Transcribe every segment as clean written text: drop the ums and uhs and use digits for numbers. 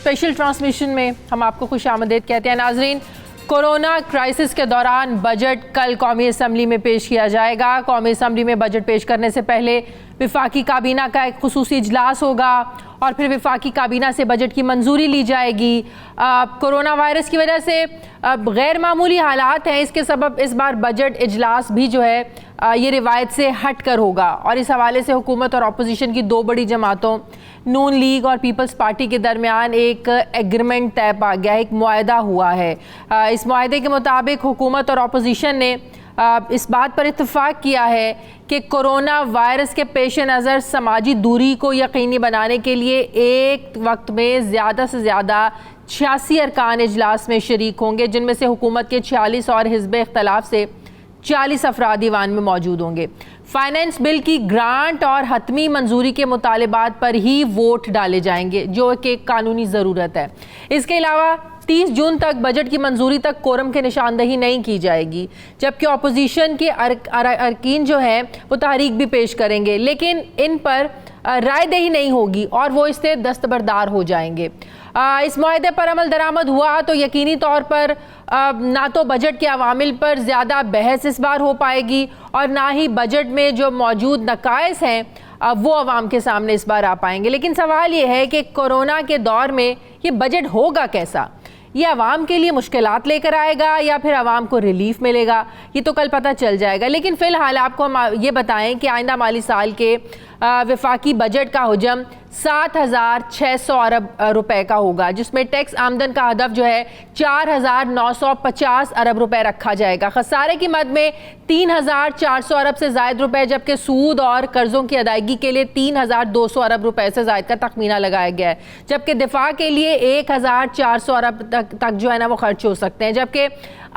Special transmission में हम आपको खुशामदीद कहते हैं। नाजरीन, कोरोना क्राइसिस के दौरान बजट कल कौमी असम्बली में पेश किया जाएगा। कौमी असम्बली में बजट पेश करने से पहले वफाकी काबीना का एक खुसूसी इजलास होगा और फिर वफाकी काबीना से बजट की मंजूरी ली जाएगी। कोरोना वायरस की वजह से गैर मामूली हालात हैं, इसके सबब इस बार बजट इजलास भी जो है ये रिवायत से हट कर होगा और इस हवाले से हुकूमत और अपोजिशन की दो बड़ी जमातों नून लीग और पीपल्स पार्टी के दरमियान एक एग्रीमेंट तय पा गया है, एक मुआहदा हुआ है। इस मुआहदे के मुताबिक हुकूमत और अपोजिशन ने इस बात पर इत्तेफाक किया है कि कोरोना वायरस के पेश नज़र समाजी दूरी को यकीनी बनाने के लिए एक वक्त में ज़्यादा से ज़्यादा 86 अरकान इजलास में शरीक होंगे, जिनमें से हुकूमत के 46 और हिज़्ब इख्तलाफ से 40 अफराद ईवान में मौजूद होंगे। फाइनेंस बिल की ग्रांट और हतमी मंजूरी के मुतालिबात पर ही वोट डाले जाएंगे, जो कि कानूनी ज़रूरत है। इसके अलावा 30 जून तक बजट की मंजूरी तक कोरम की निशानदही नहीं की जाएगी, जबकि अपोजिशन के अरकीन जो हैं वो तहरीक भी पेश करेंगे, लेकिन इन पर रायदही नहीं होगी और वो इससे दस्तबरदार हो जाएंगे। इस मुआहदे पर अमल दरामद हुआ तो यकीनी तौर पर ना तो बजट के अवामिल पर ज़्यादा बहस इस बार हो पाएगी और ना ही बजट में जो मौजूद नकाइस हैं वो अवाम के सामने इस बार आ पाएंगे। लेकिन सवाल ये है कि कोरोना के दौर में ये बजट होगा कैसा? ये आवाम के लिए मुश्किलात लेकर आएगा या फिर आवाम को रिलीफ मिलेगा, ये तो कल पता चल जाएगा। लेकिन फ़िलहाल आपको हम ये बताएं कि आइंदा माली साल के वफाकी बजट का हुजम 7,600 अरब रुपए का होगा, जिसमें टैक्स आमदन का हदफ जो है 4,950 अरब रुपए रखा जाएगा। खसारे की मद में 3,400 अरब से ज़ायद रुपए, जबकि सूद और कर्ज़ों की अदायगी के लिए 3,200 अरब रुपए से ज़ायद का तखमीना लगाया गया है, जबकि दिफा के लिए 1,400 अरब तक जो है ना वो खर्च हो सकते हैं। जबकि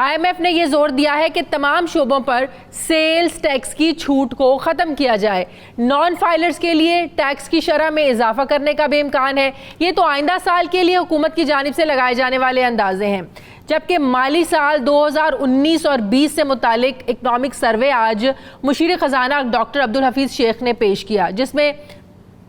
IMF ने यह जोर दिया है कि तमाम शोबों पर सेल्स टैक्स की छूट को ख़त्म किया जाए। नॉन फाइलर्स के लिए टैक्स की शरह में इजाफा करने का भी इम्कान है। ये तो आइंदा साल के लिए हुकूमत की जानिब से लगाए जाने वाले अंदाजे हैं। जबकि माली साल 2019 और 20 से मुतालिक इकनॉमिक सर्वे आज मुशीर ख़जाना डॉक्टर अब्दुल हफीज़ शेख ने पेश किया, जिसमें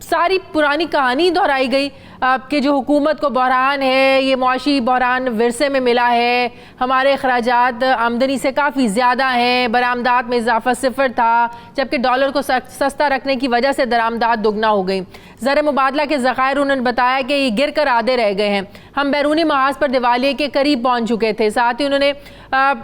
सारी पुरानी कहानी दोहराई गई कि जो हुकूमत को बहरान है, ये मुआशी बहरान विरसे में मिला है, हमारे अखराजात आमदनी से काफ़ी ज़्यादा हैं, बरामदात में इजाफा सिफर था, जबकि डॉलर को सस्ता रखने की वजह से दरामदात दुगना हो गई। ज़र मुबादला के ज़खायर उन्होंने बताया कि ये गिर कर आधे रह गए हैं, हम बैरूनी महाज पर दिवालिये के करीब पहुँच चुके थे। साथ ही उन्होंने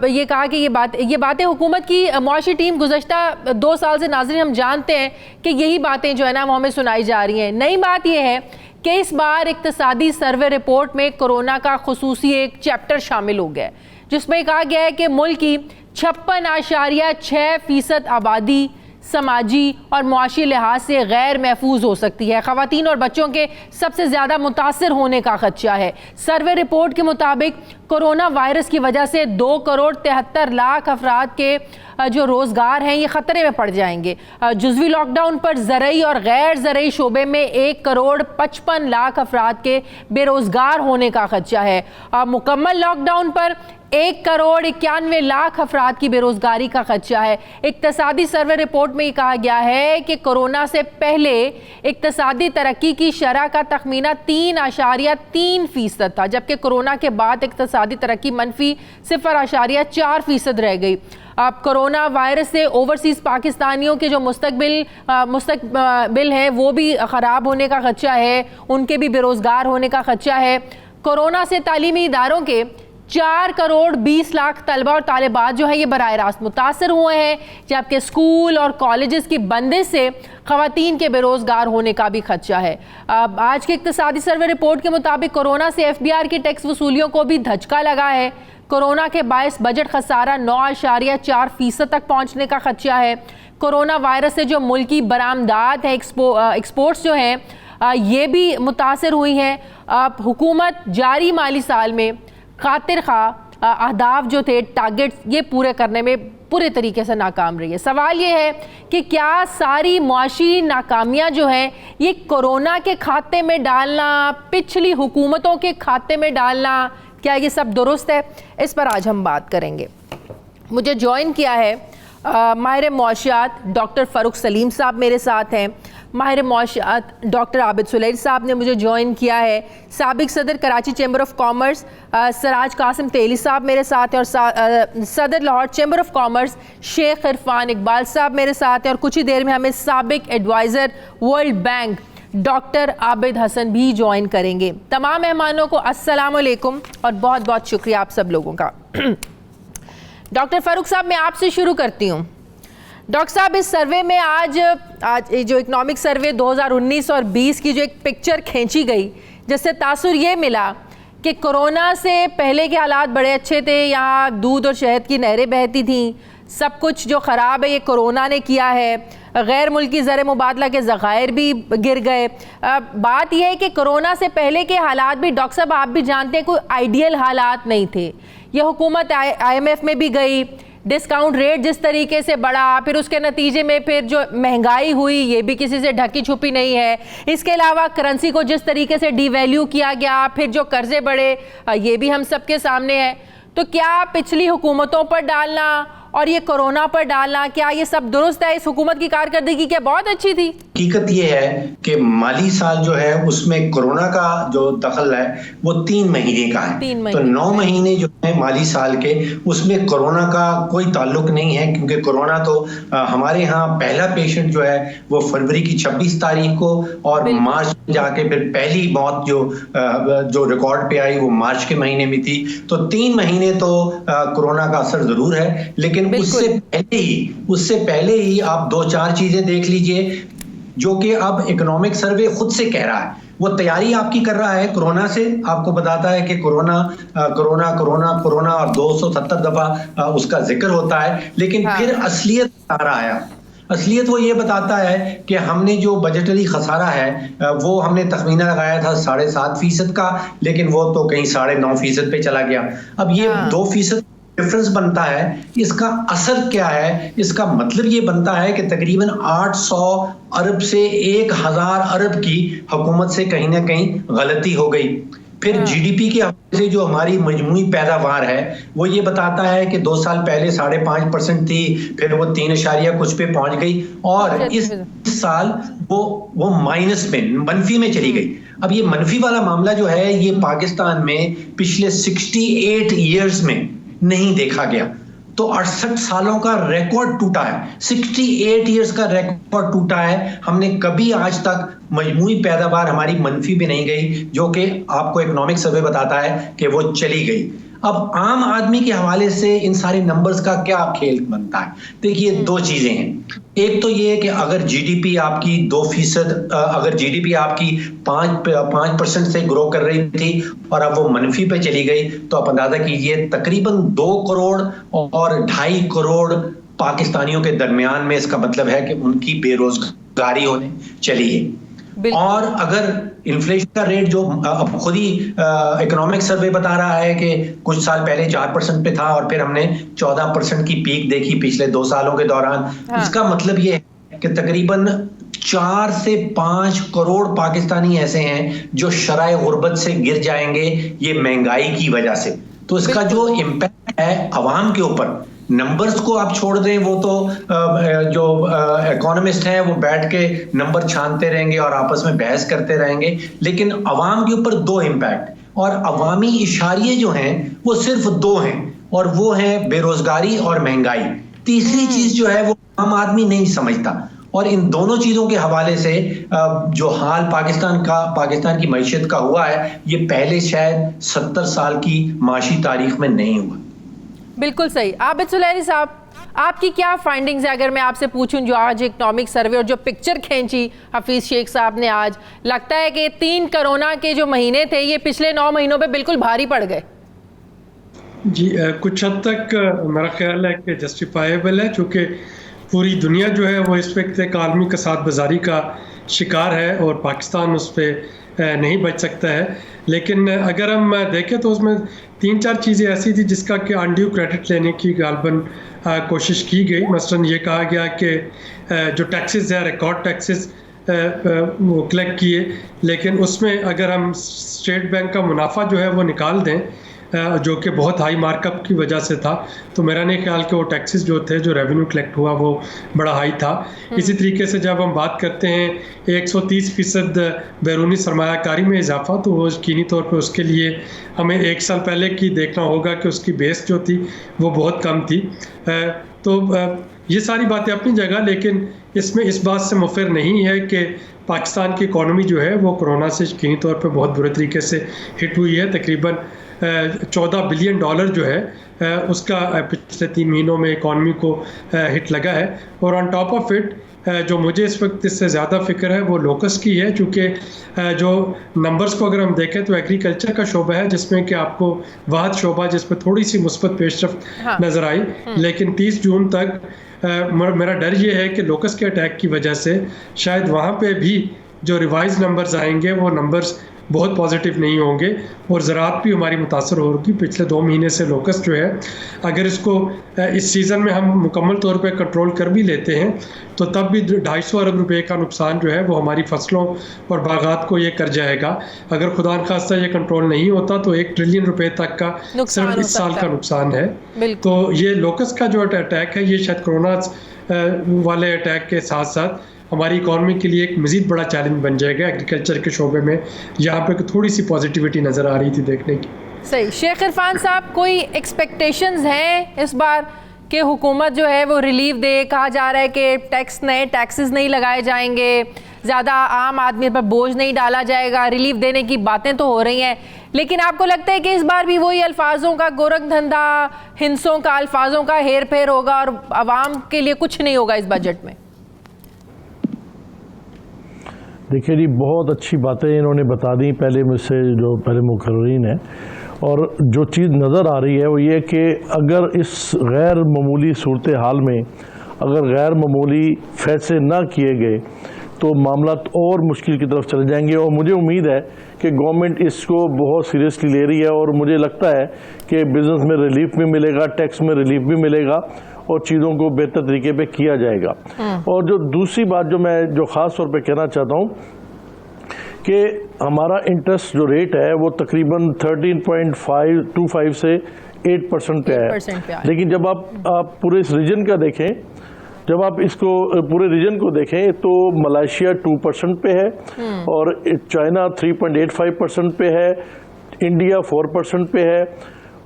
ये कहा कि ये बातें हुकूमत की मुआशी टीम गुज़श्ता 2 साल से नाज़रीन हम जानते हैं कि यही बातें जो है ना वो हमें सुनाई जा रही हैं। नई बात यह है कि इस बार इक्तसादी सर्वे रिपोर्ट में कोरोना का खुसूसी एक चैप्टर शामिल हो गया, जिसमें कहा गया है कि मुल्क की 56.6% आबादी समाजी और मुआशी लिहाज से गैर महफूज हो सकती है। ख़वातीन और बच्चों के सबसे ज़्यादा मुतासर होने का खदशा है। सर्वे रिपोर्ट के मुताबिक कोरोना वायरस की वजह से 2 करोड़ 73 लाख अफराद के जो रोज़गार हैं ये ख़तरे में पड़ जाएंगे। जुज़वी लॉकडाउन पर ज़रई और गैर ज़रई शोबे में 1 करोड़ 55 लाख अफराद के बेरोज़गार होने का खदशा है। मुकम्मल लॉकडाउन पर 1 करोड़ 91 लाख अफराद की बेरोज़गारी का खदशा है। इक्तसादी सर्वे रिपोर्ट में कहा गया है कि कोरोना से पहले इक्तसादी तरक्की की शरह का तखमीना 3.3% था, जबकि कोरोना के बाद इक्तसादी तरक्की मनफी 0.4% रह गई। अब कोरोना वायरस से ओवरसीज़ पाकिस्तानियों के जो मुस्तकबिल हैं वो भी ख़राब होने का खदशा है, उनके भी बेरोज़गार होने का खदशा है। कोरोना से तालीमी इदारों के 4 करोड़ 20 लाख तलबा और तालिबात जो है ये बराह रास्त मुतासर हुए हैं, जबकि स्कूल और कॉलेजेस की बंदिश से ख़वातीन के बेरोज़गार होने का भी खदशा है। अब आज के इक़्तिसादी सर्वे रिपोर्ट के मुताबिक कोरोना से FBR की टैक्स वसूलियों को भी धचका लगा है। कोरोना के बायस बजट खसारा 9.4% तक पहुँचने का खदशा है। कोरोना वायरस से जो मुल्की बरामदात है, एक्सपोर्ट्स जो हैं ये भी मुतासर हुई हैं। अब हुकूमत जारी माली साल में खातिर खा अहदाफ जो थे, टारगेट, ये पूरे करने में पूरे तरीके से नाकाम रही है। सवाल ये है कि क्या सारी मुआशी नाकामियां जो हैं ये कोरोना के खाते में डालना, पिछली हुकूमतों के खाते में डालना, क्या ये सब दुरुस्त है? इस पर आज हम बात करेंगे। मुझे ज्वाइन किया है माहिर मुआशियात डॉक्टर फ़ारूक सलीम साहब मेरे साथ हैं। माहिर मौशत डॉक्टर आबिद सुलैरी साहब ने मुझे ज्वाइन किया है। साबिक सदर Karachi chamber of commerce Siraj Qasim Teli साहब मेरे साथ हैं और सदर Lahore chamber of commerce Sheikh Irfan Iqbal साहब मेरे साथ हैं और कुछ ही देर में हमें साबिक advisor world bank doctor Abid Hasan भी ज्वाइन करेंगे। तमाम मेहमानों को अस्सलाम वालेकुम और बहुत बहुत शुक्रिया आप सब लोगों का। डॉक्टर फ़ारूक साहब, मैं आपसे शुरू करती हूँ। डॉक्टर साहब, इस सर्वे में आज जो इकनॉमिक सर्वे 2019 और 20 की जो एक पिक्चर खींची गई, जिससे तासुर ये मिला कि कोरोना से पहले के हालात बड़े अच्छे थे, यहाँ दूध और शहद की नहरें बहती थीं, सब कुछ जो ख़राब है ये कोरोना ने किया है, गैर मुल्की ज़र मुबादला के ज़खायर भी गिर गए। बात यह है कि कोरोना से पहले के हालात भी डॉक्टर साहब आप भी जानते हैं कोई आइडियल हालात नहीं थे। ये हुकूमत IMF में भी गई, डिस्काउंट रेट जिस तरीके से बढ़ा, फिर उसके नतीजे में फिर जो महंगाई हुई ये भी किसी से ढकी छुपी नहीं है। इसके अलावा करेंसी को जिस तरीके से डीवैल्यू किया गया, फिर जो कर्जे बढ़े ये भी हम सबके सामने है। तो क्या पिछली हुकूमतों पर डालना और ये कोरोना पर डालना, क्या ये सब दुरुस्त है? इस हुकूमत की कारकर्दगी क्या बहुत अच्छी थी? हकीकत ये है कि माली साल जो है उसमें कोरोना का जो दखल है वो 3 महीने का है। 3 महीने। तो 9 महीने जो है माली साल के, उसमें कोरोना का कोई ताल्लुक नहीं है, क्योंकि कोरोना तो हमारे यहाँ पहला पेशेंट जो है वो फरवरी की 26 तारीख को और मार्च में जाके फिर पहली मौत जो रिकॉर्ड पे आई वो मार्च के महीने में थी। तो 3 महीने तो कोरोना का असर जरूर है, लेकिन उससे पहले ही आप 2-4 चीजें देख लीजिए जो कि अब इकोनॉमिक सर्वे खुद से कह रहा है। वो तैयारी आपकी कर रहा है कोरोना से, आपको बताता है कि कोरोना कोरोना कोरोना कोरोना और 270 दफा उसका जिक्र होता है, लेकिन फिर असलियत आ रहा है। असलियत वो ये बताता है कि हमने जो बजटरी खसारा है वो हमने तखमीना लगाया था 7.5% का, लेकिन वो तो कहीं 9.5% पे चला गया। अब ये 2% डिफरेंस बनता है, इसका असर क्या है? इसका मतलब ये बनता है कि तकरीबन 800 अरब से 1000 अरब की हुकूमत से कहीं ना कहीं गलती हो गई। फिर GDP के हवाले से जो हमारी मजमूई पैदावार है वो ये बताता है कि 2 साल पहले 5.5% थी, फिर वो 3 कुछ पे पहुंच गई और इस साल वो माइनस में, मनफी में चली गई। अब ये मनफी वाला मामला जो है ये पाकिस्तान में पिछले 68 ईयर्स में नहीं देखा गया। तो 68 सालों का रिकॉर्ड टूटा है, 68 इयर्स का रिकॉर्ड टूटा है। हमने कभी आज तक मजमूई पैदावार हमारी मनफी में नहीं गई, जो कि आपको इकोनॉमिक सर्वे बताता है कि वो चली गई। अब आम आदमी के हवाले से इन सारे नंबर्स का क्या खेल बनता है? देखिए 2 चीजें हैं। एक तो ये है कि अगर GDP आपकी 2%, अगर GDP आपकी 5% से ग्रो कर रही थी और अब वो मनफी पे चली गई, तो आप अंदाजा कीजिए तकरीबन 2 करोड़ और 2.5 करोड़ पाकिस्तानियों के दरमियान में, इसका मतलब है कि उनकी बेरोजगारी होने चली है। और अगर इन्फ्लेशन का रेट जो अब खुद ही इकोनॉमिक सर्वे बता रहा है कि कुछ साल पहले 4% पे था और फिर हमने 14% की पीक देखी पिछले 2 सालों के दौरान। इसका मतलब ये है कि तकरीबन 4 से 5 करोड़ पाकिस्तानी ऐसे हैं जो शराए गुर्बत से गिर जाएंगे ये महंगाई की वजह से। तो इसका जो इम्पैक्ट है अवाम के ऊपर, नंबर्स को आप छोड़ दें, वो तो जो इकोनॉमिस्ट हैं वो बैठ के नंबर छानते रहेंगे और आपस में बहस करते रहेंगे, लेकिन अवाम के ऊपर 2 इम्पैक्ट और अवामी इशारे जो हैं वो सिर्फ 2 हैं, और वो है बेरोजगारी और महंगाई। तीसरी चीज जो है वो आम आदमी नहीं समझता। और इन दोनों चीजों के हवाले से जो हाल पाकिस्तान की मईशत का हुआ है, ये पहले शायद 70 साल की माशी तारीख में नहीं हुआ। बिल्कुल सही। आबिद सुलैरी साहब, आपकी क्या फाइंडिंग्स है? अगर मैं आपसे पूछूं, जो आज इकोनॉमिक सर्वे और जो पिक्चर खींची हफीज शेख साहब ने आज, लगता है कि 3 कोरोना के जो महीने थे ये पिछले 9 महीनों पे बिल्कुल भारी पड़ गए। जी, कुछ हद तक मेरा ख्याल है कि जस्टिफाइबल है, चूँकि पूरी दुनिया जो है वो इस वक्त एक आलमी कसाद बाजारी का शिकार है और पाकिस्तान उस पर नहीं बच सकता है। लेकिन अगर हम देखें तो उसमें 3-4 चीज़ें ऐसी थी जिसका कि अनड्यू क्रेडिट लेने की गालबन कोशिश की गई। मसलन ये कहा गया कि जो टैक्सेस है, रिकॉर्ड टैक्सेस वो कलेक्ट किए, लेकिन उसमें अगर हम स्टेट बैंक का मुनाफा जो है वो निकाल दें जो कि बहुत हाई मार्कअप की वजह से था। तो मेरा नहीं ख्याल कि वो टैक्सेस जो थे, जो रेवेन्यू कलेक्ट हुआ, वो बड़ा हाई था। इसी तरीके से जब हम बात करते हैं 130% बैरूनी सरमायाकारी में इजाफा, तो वो यकीनी तौर पे उसके लिए हमें 1 साल पहले की देखना होगा कि उसकी बेस जो थी वो बहुत कम थी। तो ये सारी बातें अपनी जगह, लेकिन इसमें इस बात से मुफिर नहीं है कि पाकिस्तान की इकॉनमी जो है वो कोरोना से यकीनी तौर पे बहुत बुरे तरीके से हिट हुई है। तकरीबन $14 बिलियन जो है उसका पिछले 3 महीनों में इकॉनमी को हिट लगा है। और ऑन टॉप ऑफ इट जो मुझे इस वक्त इससे ज़्यादा फिक्र है वो लोकस की है, चूँकि जो नंबर्स को अगर हम देखें तो एग्रीकल्चर का शोबा है जिसमें कि आपको वाहद शोबा जिसमें थोड़ी सी मुस्बत पेशरफ्त नज़र आई, लेकिन 30 जून तक मेरा डर ये है कि लोकस के अटैक की वजह से शायद वहाँ पे भी जो रिवाइज नंबर्स आएंगे वो नंबर्स बहुत पॉजिटिव नहीं होंगे और ज़राअत भी हमारी मुतासर होगी। पिछले 2 महीने से लोकस जो है, अगर इसको इस सीज़न में हम मुकम्मल तौर पे कंट्रोल कर भी लेते हैं तो तब भी 250 अरब रुपए का नुकसान जो है वो हमारी फसलों और बागात को ये कर जाएगा। अगर खुदा न खास्ता ये कंट्रोल नहीं होता तो 1 ट्रिलियन रुपए तक का सिर्फ इस साल का नुकसान है। तो ये लोकस का जो अटैक है, ये शायद कोरोना वाले अटैक के साथ साथ हमारी इकॉनमी के लिए एक मज़ीद बड़ा चैलेंज बन जाएगा एग्रीकल्चर के शोबे में, जहाँ पे थोड़ी सी पॉजिटिविटी नज़र आ रही थी देखने की। सही। शेख इरफान साहब, कोई एक्सपेक्टेशंस हैं इस बार कि हुकूमत जो है वो रिलीफ दे? कहा जा रहा है कि नए टैक्सेस नहीं लगाए जाएंगे, ज़्यादा आम आदमी पर बोझ नहीं डाला जाएगा, रिलीफ देने की बातें तो हो रही हैं, लेकिन आपको लगता है कि इस बार भी वही अल्फाजों का गोरख धंधा, हिंसों का, अल्फाजों का हेर फेर होगा और आवाम के लिए कुछ नहीं होगा इस बजट में? देखिए जी, बहुत अच्छी बातें इन्होंने बता दी पहले मुझसे जो पहले मुकर्रीन है, और जो चीज़ नज़र आ रही है वो ये कि अगर इस गैर मामूली सूरत हाल में अगर गैर मामूली फैसले ना किए गए तो मामला और मुश्किल की तरफ चले जाएंगे। और मुझे उम्मीद है कि गवर्नमेंट इसको बहुत सीरियसली ले रही है और मुझे लगता है कि बिज़नेस में रिलीफ भी मिलेगा, टैक्स में रिलीफ भी मिलेगा और चीज़ों को बेहतर तरीके पे किया जाएगा। और जो दूसरी बात जो ख़ास तौर पे कहना चाहता हूँ कि हमारा इंटरेस्ट जो रेट है वो तकरीबन 13.25 से 8% पे है। लेकिन जब आप पूरे इस रीजन का देखें, जब आप इसको पूरे रीजन को देखें तो मलेशिया 2% पे है और चाइना 3.85% पे है, इंडिया 4% पे है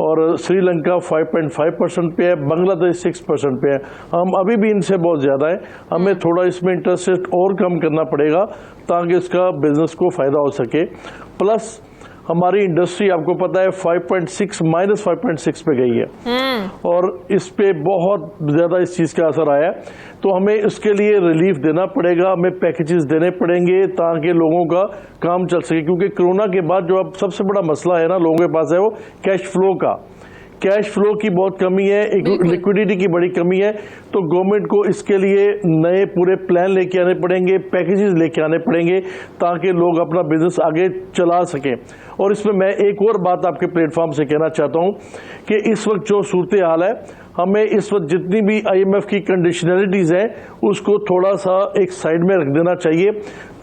और श्रीलंका 5.5% पे है, बांग्लादेश 6% पे है। हम अभी भी इनसे बहुत ज़्यादा है। हमें थोड़ा इसमें इंटरेस्ट रेट और कम करना पड़ेगा ताकि इसका बिजनेस को फ़ायदा हो सके। प्लस हमारी इंडस्ट्री आपको पता है -5.6 पे गई है और इस पे बहुत ज़्यादा इस चीज़ का असर आया है। तो हमें इसके लिए रिलीफ देना पड़ेगा, हमें पैकेजेस देने पड़ेंगे ताकि लोगों का काम चल सके, क्योंकि कोरोना के बाद जो अब सबसे बड़ा मसला है ना लोगों के पास है वो कैश फ्लो का। कैश फ्लो की बहुत कमी है, एक लिक्विडिटी की बड़ी कमी है। तो गवर्नमेंट को इसके लिए नए पूरे प्लान लेके आने पड़ेंगे, पैकेजेस लेके आने पड़ेंगे ताकि लोग अपना बिजनेस आगे चला सकें। और इसमें मैं एक और बात आपके प्लेटफॉर्म से कहना चाहता हूं कि इस वक्त जो सूरत हाल है, हमें इस वक्त जितनी भी IMF की कंडीशनलिटीज़ हैं उसको थोड़ा सा एक साइड में रख देना चाहिए।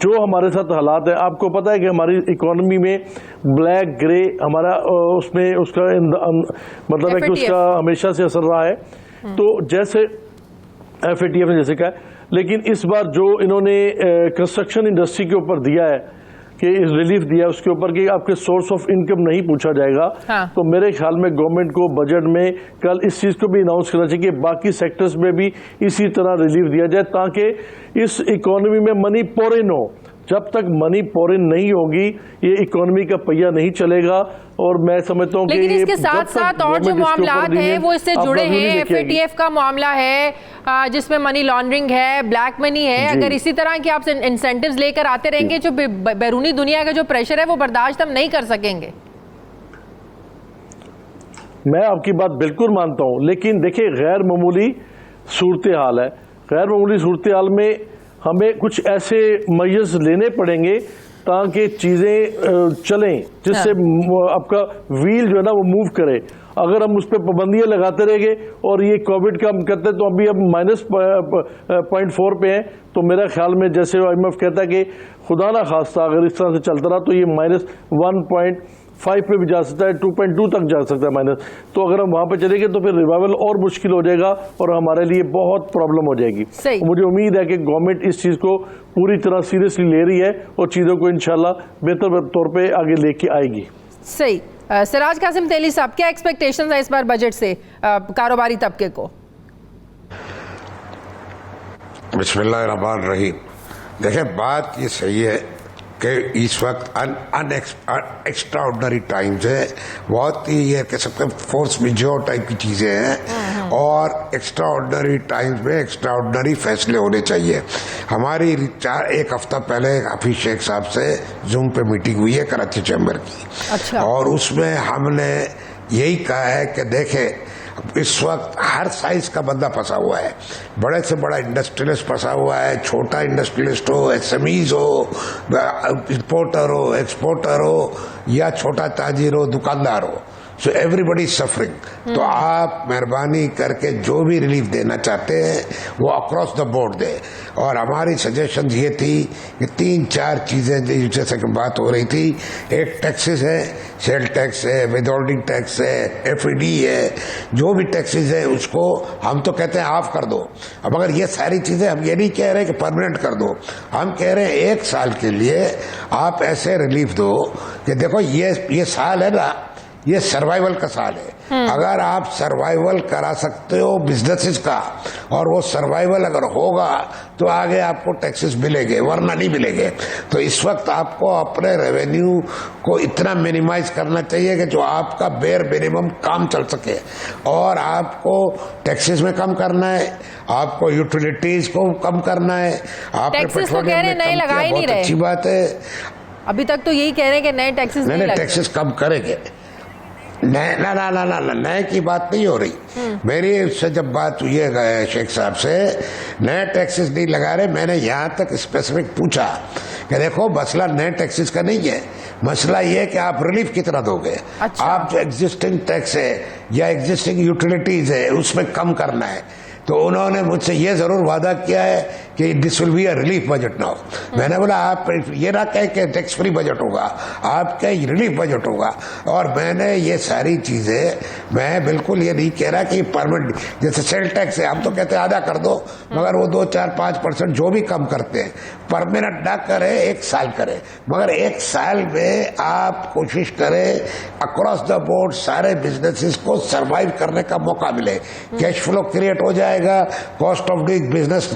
जो हमारे साथ हालात है, आपको पता है कि हमारी इकोनॉमी में ब्लैक ग्रे हमारा उसमें उसका मतलब है कि उसका हमेशा से असर रहा है। तो जैसे FATF ने जैसे कहा, लेकिन इस बार जो इन्होंने कंस्ट्रक्शन इंडस्ट्री के ऊपर दिया है कि रिलीफ दिया उसके ऊपर कि आपके सोर्स ऑफ इनकम नहीं पूछा जाएगा। तो मेरे ख्याल में गवर्नमेंट को बजट में कल इस चीज़ को भी अनाउंस करना चाहिए कि बाकी सेक्टर्स में भी इसी तरह रिलीफ दिया जाए ताकि इस इकोनॉमी में मनी पोरिन हो। जब तक मनी पोरिन नहीं होगी ये इकोनॉमी का पहिया नहीं चलेगा। और मैं समझता हूँ लेकिन इसके साथ साथ और जो मामलात हैं वो इससे जुड़े हैं। FATF का मामला है जिसमें मनी लॉन्ड्रिंग है, ब्लैक मनी है। अगर इसी तरह की आप इंसेंटिव्स लेकर आते रहेंगे, जो बैरूनी दुनिया का जो प्रेशर है वो बर्दाश्त हम नहीं कर सकेंगे। मैं आपकी बात बिल्कुल मानता हूँ, लेकिन देखिए गैर मामूली सूरत हाल है। गैर मामूली सूरत हाल में हमें कुछ ऐसे मेजर्स लेने पड़ेंगे ताकि चीज़ें चलें जिससे आपका व्हील जो है ना वो मूव करे। अगर हम उस पर पाबंदियाँ लगाते रहेंगे और ये कोविड का हम करते तो अभी अब -0.4 पे हैं, तो मेरा ख्याल में जैसे IMF कहता है कि खुदा ना खास्ता अगर इस तरह से चलता रहा तो ये 5 पे भी जा सकता है, 2.2 तक जा सकता है माइनस। तो अगर हम वहाँ पे चलेंगे तो फिर रिवाइवल और मुश्किल हो जाएगा और हमारे लिए बहुत प्रॉब्लम हो जाएगी। मुझे उम्मीद है कि गवर्नमेंट इस चीज़ को पूरी तरह सीरियसली ले रही है और चीज़ों को इंशाल्लाह बेहतर तौर पे आगे लेके आएगी। सही। सिराज कासिम तेली साहब, क्या एक्सपेक्टेशन है इस बार बजट से कारोबारी तबके को? बिस्मिल्लाहिर्रहमानिर्रहीम। देखिए, बात ये सही है कि इस वक्त एक्स्ट्रा ऑर्डनरी टाइम्स है, बहुत ही ये कह सकते हैं फोर्स मेजोर टाइप की चीज़ें हैं और एक्स्ट्रा ऑर्डनरी टाइम्स में एक्स्ट्रा ऑर्डनरी फैसले होने चाहिए। हमारी एक हफ्ता पहले हाफिज शेख साहब से जूम पे मीटिंग हुई है कराची चैम्बर की। अच्छा। और उसमें हमने यही कहा है कि देखें, इस वक्त हर साइज का बंदा फंसा हुआ है, बड़े से बड़ा इंडस्ट्रियलिस्ट फंसा हुआ है, छोटा इंडस्ट्रियलिस्ट हो, एसएमईज हो, इंपोर्टर हो, एक्सपोर्टर हो या छोटा ताजिर हो, दुकानदार हो, सो एवरीबडी सफरिंग। तो आप मेहरबानी करके जो भी रिलीफ देना चाहते हैं वो अक्रॉस द बोर्ड दे। और हमारी सजेशन ये थी कि 3-4 चीज़ें जैसे कि बात हो रही थी, एक टैक्सेस है, सेल टैक्स है, विदहोल्डिंग टैक्स है, एफईडी है, जो भी टैक्सेस है उसको हम तो कहते हैं ऑफ कर दो। अब अगर ये सारी चीज़ें, हम ये नहीं कह रहे कि परमानेंट कर दो, हम कह रहे हैं 1 साल के लिए आप ऐसे रिलीफ दो कि देखो ये साल है ना, ये सर्वाइवल का साल है। अगर आप सर्वाइवल करा सकते हो बिजनेसेस का और वो सर्वाइवल अगर होगा तो आगे आपको टैक्सेस मिलेंगे, वरना नहीं मिलेंगे। तो इस वक्त आपको अपने रेवेन्यू को इतना मिनिमाइज करना चाहिए कि जो आपका बेयर मिनिमम काम चल सके। और आपको टैक्सेस में कम करना है, आपको यूटिलिटीज को कम करना है। आप टैक्सेस तो कह रहे नए लगा ही नहीं रहे। अच्छी बात है, अभी तक तो यही कह रहे हैं कि नए टैक्सेस नहीं लगे। टैक्सेस कम करेंगे। नए की बात नहीं हो रही। मेरी उससे जब बात हुई है शेख साहब से, नए टैक्सेस नहीं लगा रहे। मैंने यहाँ तक स्पेसिफिक पूछा कि देखो मसला नए टैक्सेस का नहीं है, मसला ये है कि आप रिलीफ कितना दोगे। अच्छा। आप जो एग्जिस्टिंग टैक्स है या एग्जिस्टिंग यूटिलिटीज है उसमें कम करना है। तो उन्होंने मुझसे ये जरूर वादा किया है कि this will be a relief budget now. मैंने बोला आप ये ना कहें कि टैक्स फ्री बजट होगा, आपका रिलीफ बजट होगा। और मैंने ये सारी चीजें, मैं बिल्कुल ये नहीं कह रहा कि परमानेंट, जैसे सेल टैक्स है हम तो कहते हैं आधा कर दो, मगर वो 2-4-5% जो भी कम करते हैं परमानेंट ना करें, 1 साल करें। मगर 1 साल में आप कोशिश करें अक्रॉस द बोर्ड सारे बिजनेसेस को सर्वाइव करने का मौका मिले, कैश फ्लो क्रिएट हो जाएगा, कॉस्ट ऑफ डूइंग बिजनेस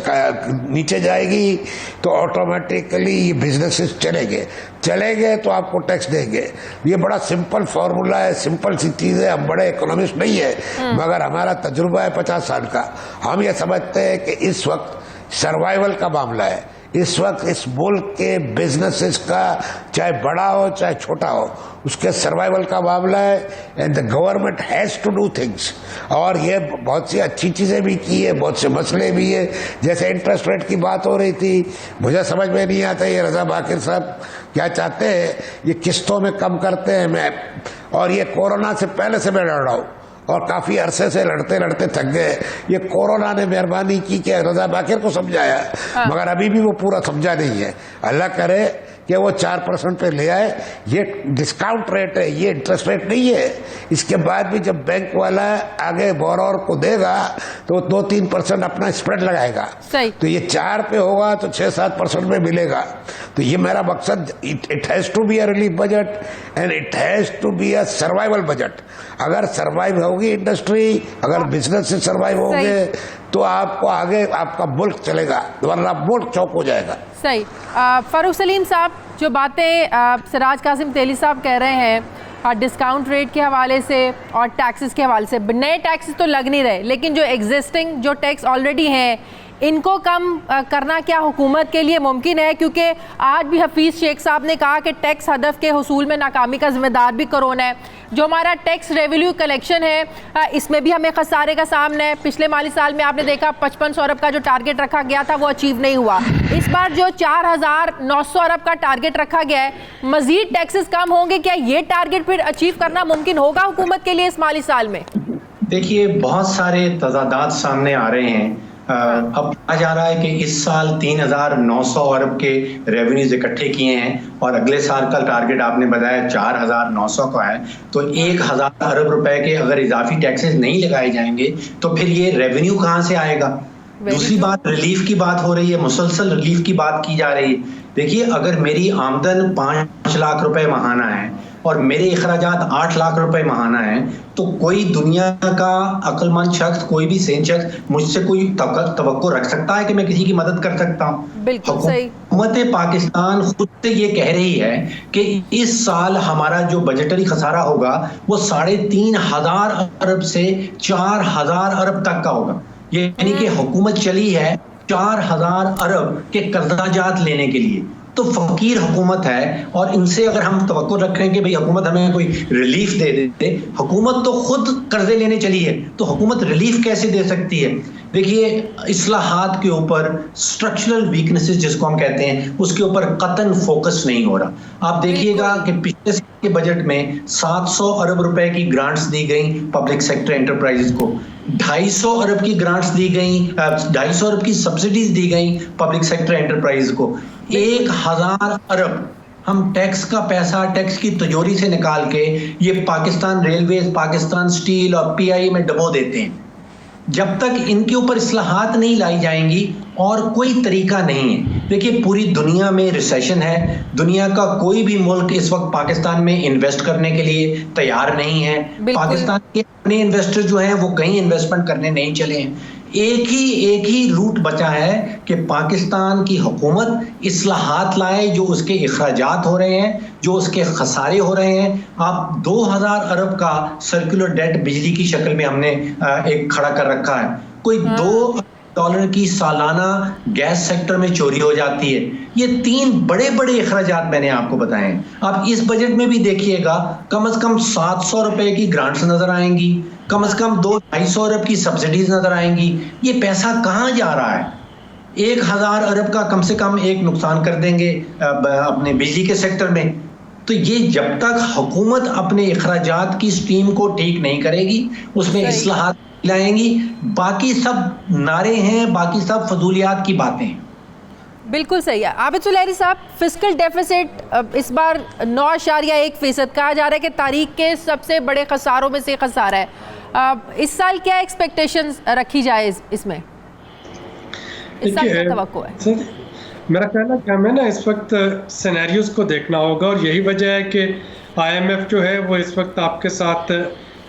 नीचे जाएगी, तो ऑटोमेटिकली ये बिजनेसेस चलेंगे तो आपको टैक्स देंगे। ये बड़ा सिंपल फॉर्मूला है, सिंपल सी चीज है। हम बड़े इकोनॉमिस्ट नहीं है, मगर हमारा तजुर्बा है 50 साल का। हम ये समझते हैं कि इस वक्त सर्वाइवल का मामला है। इस वक्त इस मुल्क के बिजनेसेस का, चाहे बड़ा हो चाहे छोटा हो, उसके सर्वाइवल का मामला है। And the government has to do things. और ये बहुत सी अच्छी चीजें भी की है, बहुत से मसले भी है। जैसे इंटरेस्ट रेट की बात हो रही थी, मुझे समझ में नहीं आता ये रजा बाकिर साहब क्या चाहते हैं। ये किस्तों में कम करते हैं मैं, और ये कोरोना से पहले से मैं लड़ रहा हूँ और काफी अरसे से लड़ते लड़ते थक गए। ये कोरोना ने मेहरबानी की कि रजा बाकिर को समझाया, मगर अभी भी वो पूरा समझा नहीं है। अल्लाह करे कि वो 4% पे ले आए। ये डिस्काउंट रेट है, ये इंटरेस्ट रेट नहीं है। इसके बाद भी जब बैंक वाला आगे बोरोवर को देगा तो 2-3% अपना स्प्रेड लगाएगा। तो ये 4 पे होगा तो 6-7% में मिलेगा। तो ये मेरा मकसद, it has to be a relief budget and it has to be a survival budget. अगर सर्वाइव होगी इंडस्ट्री, अगर बिजनेस से सर्वाइव होंगे तो आपको आगे आपका मुल्क चलेगा, वरना मुल्क चौक हो जाएगा। सही। फारूक सलीम साहब, जो बातें सिराज कासिम तेली साहब कह रहे हैं डिस्काउंट रेट के हवाले से और टैक्सेस के हवाले से, नए टैक्सेस तो लग नहीं रहे, लेकिन जो एग्जिस्टिंग जो टैक्स ऑलरेडी हैं इनको कम करना क्या हुकूमत के लिए मुमकिन है? क्योंकि आज भी हफीज़ शेख साहब ने कहा कि टैक्स हदफ के हुसूल में नाकामी का जिम्मेदार भी कोरोना है। जो हमारा टैक्स रेवेन्यू कलेक्शन है इसमें भी हमें खसारे का सामना है। पिछले माली साल में आपने देखा 5500 अरब का जो टारगेट रखा गया था वो अचीव नहीं हुआ। इस बार जो 4900 अरब का टारगेट रखा गया है, मजीद टैक्सेस कम होंगे क्या? ये टारगेट फिर अचीव करना मुमकिन होगा हुकूमत के लिए इस माली साल में? देखिए, बहुत सारे तजादात सामने आ रहे हैं। अब कहा जा रहा है कि इस साल 3,900 अरब के रेवेन्यूज इकट्ठे किए हैं और अगले साल का टारगेट आपने बताया 4,900 का है, तो 1,000 अरब रुपए के अगर इजाफी टैक्सेस नहीं लगाए जाएंगे तो फिर ये रेवेन्यू कहाँ से आएगा। दूसरी बात, रिलीफ की बात हो रही है, मुसलसल रिलीफ की बात की जा रही है। देखिए, अगर मेरी आमदन 5 लाख रुपए महाना है और मेरे अखराजात 8 लाख रुपए महाना है, तो कोई दुनिया का अक्लमंद शख्स, कोई भी सेन शख्स मुझसे कोई तवक्को रख सकता है कि मैं किसी की मदद कर सकता हूँ? बिल्कुल सही। हुकूमत पाकिस्तान खुद से ये कह रही है कि इस साल हमारा जो बजटरी खसारा होगा वो 3,500 अरब से 4,000 अरब तक का होगा। यानी कि हुकूमत चली है 4,000 अरब के कर्जाजात लेने के लिए। तो फकीर हुकूमत है और इनसे अगर हम तवक्को रखें कि भाई हुकूमत हमें कोई रिलीफ दे देते, हुकूमत तो खुद कर्जे लेने चली है, तो हुकूमत रिलीफ कैसे दे सकती है? देखिए, इस्लाहात के ऊपर, स्ट्रक्चरल वीकनेसेस जिसको हम कहते हैं, उसके ऊपर कतन फोकस नहीं हो रहा। आप देखिएगा कि पिछले साल के बजट में 700 अरब रुपए की ग्रांट्स दी गई पब्लिक सेक्टर एंटरप्राइजेस को, 250 अरब की ग्रांट्स दी गई, 250 अरब की सब्सिडीज दी गई पब्लिक सेक्टर एंटरप्राइज को। 1,000 अरब हम टैक्स का पैसा, टैक्स की तिजोरी से निकाल के ये पाकिस्तान रेलवेज, पाकिस्तान स्टील और पीआई में डबो देते हैं। जब तक इनके ऊपर इस्लाहात नहीं लाई जाएंगी और कोई तरीका नहीं है। देखिए, पूरी दुनिया में रिसेशन है, दुनिया का कोई भी मुल्क इस वक्त पाकिस्तान में इन्वेस्ट करने के लिए तैयार नहीं है। पाकिस्तान के अपने इन्वेस्टर जो हैं वो कहीं इन्वेस्टमेंट करने नहीं चले हैं। एक ही रूट बचा है कि पाकिस्तान की हुकूमत इस्लाहात लाए, जो उसके इखराजात हो रहे हैं, जो उसके खसारे हो रहे हैं। आप 2,000 अरब का सर्कुलर डेट बिजली की शक्ल में हमने एक खड़ा कर रखा है। कोई $2 की सालाना गैस सेक्टर में चोरी हो जाती है। ये 3 बड़े बड़े अखराजात मैंने आपको बताए हैं। आप इस बजट में भी देखिएगा, कम से कम 700 रुपए की ग्रांट्स नजर आएंगी, कम से कम 200-250 अरब की सब्सिडीज नजर आएंगी। ये पैसा कहाँ जा रहा है? 1,000 अरब का कम से कम एक नुकसान कर देंगे अपने बिजली के सेक्टर में। तो ये जब तक हुकूमत अपने अखराजात की स्ट्रीम को ठीक नहीं करेगी, उसमें इस्लाहात लाएंगी, बाकी सब नारे हैं, बाकी सब फजूलियात की बातें हैं। बिल्कुल सही है। आबिद सुलैरी साहब, फिस्कल डेफिसिट इस बार 9.1% कहा जा रहा है कि तारीख के सबसे बड़े खसारों में से खसारा है। इस साल क्या एक्सपेक्टेशंस रखी जाए इसमें? इस साल क्या तवक्को है? मेरा ख्याल है कि हमें ना इस वक्त सिनेरियोज को देखना होगा और यही वजह है कि IMF जो है वो इस वक्त आपके साथ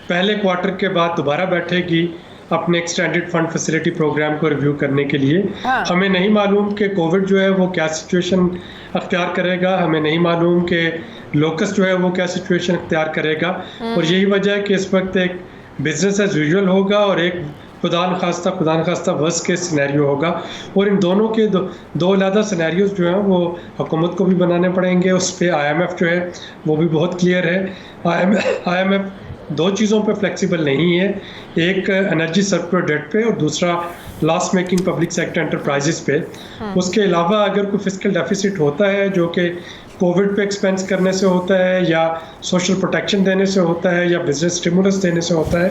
पहले क्वार्टर के बाद दोबारा बैठेगी अपने एक्सटेंडेड फंड फैसिलिटी प्रोग्राम को रिव्यू करने के लिए। हमें नहीं मालूम कि कोविड जो है वो क्या सिचुएशन अख्तियार करेगा, हमें नहीं मालूम कि लोकस जो है वो क्या सिचुएशन अख्तियार करेगा, और यही वजह है कि इस वक्त एक बिजनेस एज यूजुअल होगा और एक खुदा न खास्ता वर्स्ट केस सिनेरियो होगा। और इन दोनों के दो अलग सिनेरियोज जो हैं वो हुकूमत को भी बनाने पड़ेंगे। उस पर IMF जो है वो भी बहुत क्लियर है। IMF 2 चीज़ों पे फ्लेक्सिबल नहीं है, एक एनर्जी सर्कुलर डेट पे और दूसरा loss making public sector enterprises पे। उसके अलावा अगर कोई फिस्कल डेफिसिट होता है जो कि कोविड पे एक्सपेंस करने से होता है या सोशल प्रोटेक्शन देने से होता है या बिजनेस स्टिमुलस देने से होता है,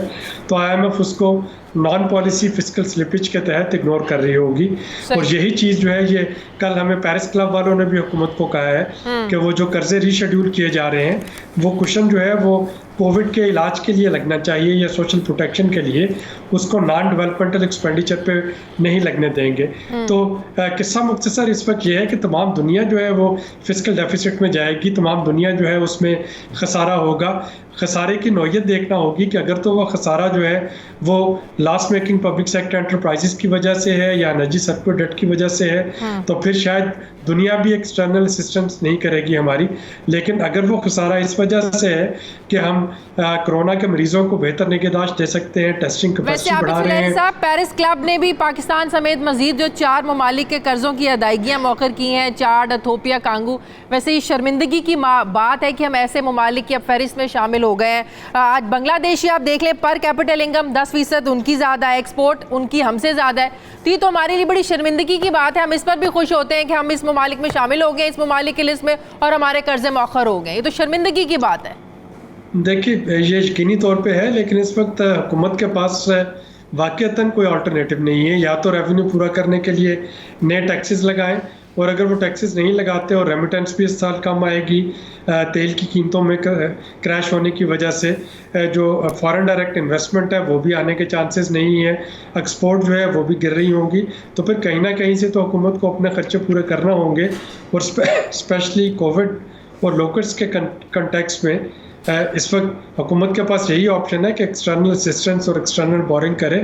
तो IMF उसको नॉन पॉलिसी फिस्कल स्लिपेज के तहत इग्नोर कर रही होगी। और यही चीज़ जो है, ये कल हमें पेरिस क्लब वालों ने भी हुकूमत को कहा है कि वो जो कर्जे रीशेड्यूल किए जा रहे हैं वो कुशन जो है वो कोविड के इलाज के लिए लगना चाहिए या सोशल प्रोटेक्शन के लिए, उसको नॉन डेवलपमेंटल एक्सपेंडिचर पे नहीं लगने देंगे। तो किस्सा मुख्तसर इस वक्त ये है कि तमाम दुनिया जो है वो फिस्कल डेफिसिट में जाएगी, तमाम दुनिया जो है उसमें खसारा होगा। खसारे की नौयत देखना होगी कि अगर तो वह खसारा जो है वो loss making public sector enterprises की वजह से है या एनर्जी सर्कुलर डेट की वजह से है, तो फिर शायद दुनिया भी एक्सटर्नल असिस्टेंस नहीं करेगी हमारी। लेकिन अगर वो खसारा इस वजह से है कि हम कोरोना के मरीजों को बेहतर निगहदाश्त दे सकते हैं, टेस्टिंग कैपेसिटी बढ़ा रहे हैं। साहब, पेरिस क्लब ने भी पाकिस्तान समेत मजीद जो 4 ममालिक के कर्जों की अदायगियाँ मौखर की हैं, चाड, इथोपिया, कांगू। वैसे ही शर्मिंदगी की बात है कि हम ऐसे ममालिक की अब फहरिस्त में शामिल हो गए हैं। आज बांग्लादेश ही आप देख लें, पर कैपिटल इनकम 10% उनकी ज़्यादा है, एक्सपोर्ट उनकी हमसे ज़्यादा है। तो ये तो हमारे लिए बड़ी शर्मिंदगी की बात है। हम इस पर भी खुश होते हैं कि हम इस ममालिक में शामिल हो गए, इस ममालिक की लिस्ट में, और हमारे कर्जे मौखर हो गए। ये तो शर्मिंदगी की बात है। देखिए, ये यकीनी तौर पे है, लेकिन इस वक्त हुकूमत के पास वाकईतन कोई अल्टरनेटिव नहीं है। या तो रेवेन्यू पूरा करने के लिए नए टैक्सेस लगाएं, और अगर वो टैक्सेस नहीं लगाते और रेमिटेंस भी इस साल कम आएगी तेल की कीमतों में क्रैश होने की वजह से, जो फॉरेन डायरेक्ट इन्वेस्टमेंट है वो भी आने के चांसेस नहीं है, एक्सपोर्ट जो है वो भी गिर रही होंगी, तो फिर कहीं ना कहीं से तो हुकूमत को अपने खर्चे पूरे करना होंगे। और स्पेशली कोविड और लोकल्स के कंटेक्स्ट में इस वक्त हुकूमत के पास यही ऑप्शन है कि एक्सटर्नल असिस्टेंस और एक्सटर्नल बोरिंग करे,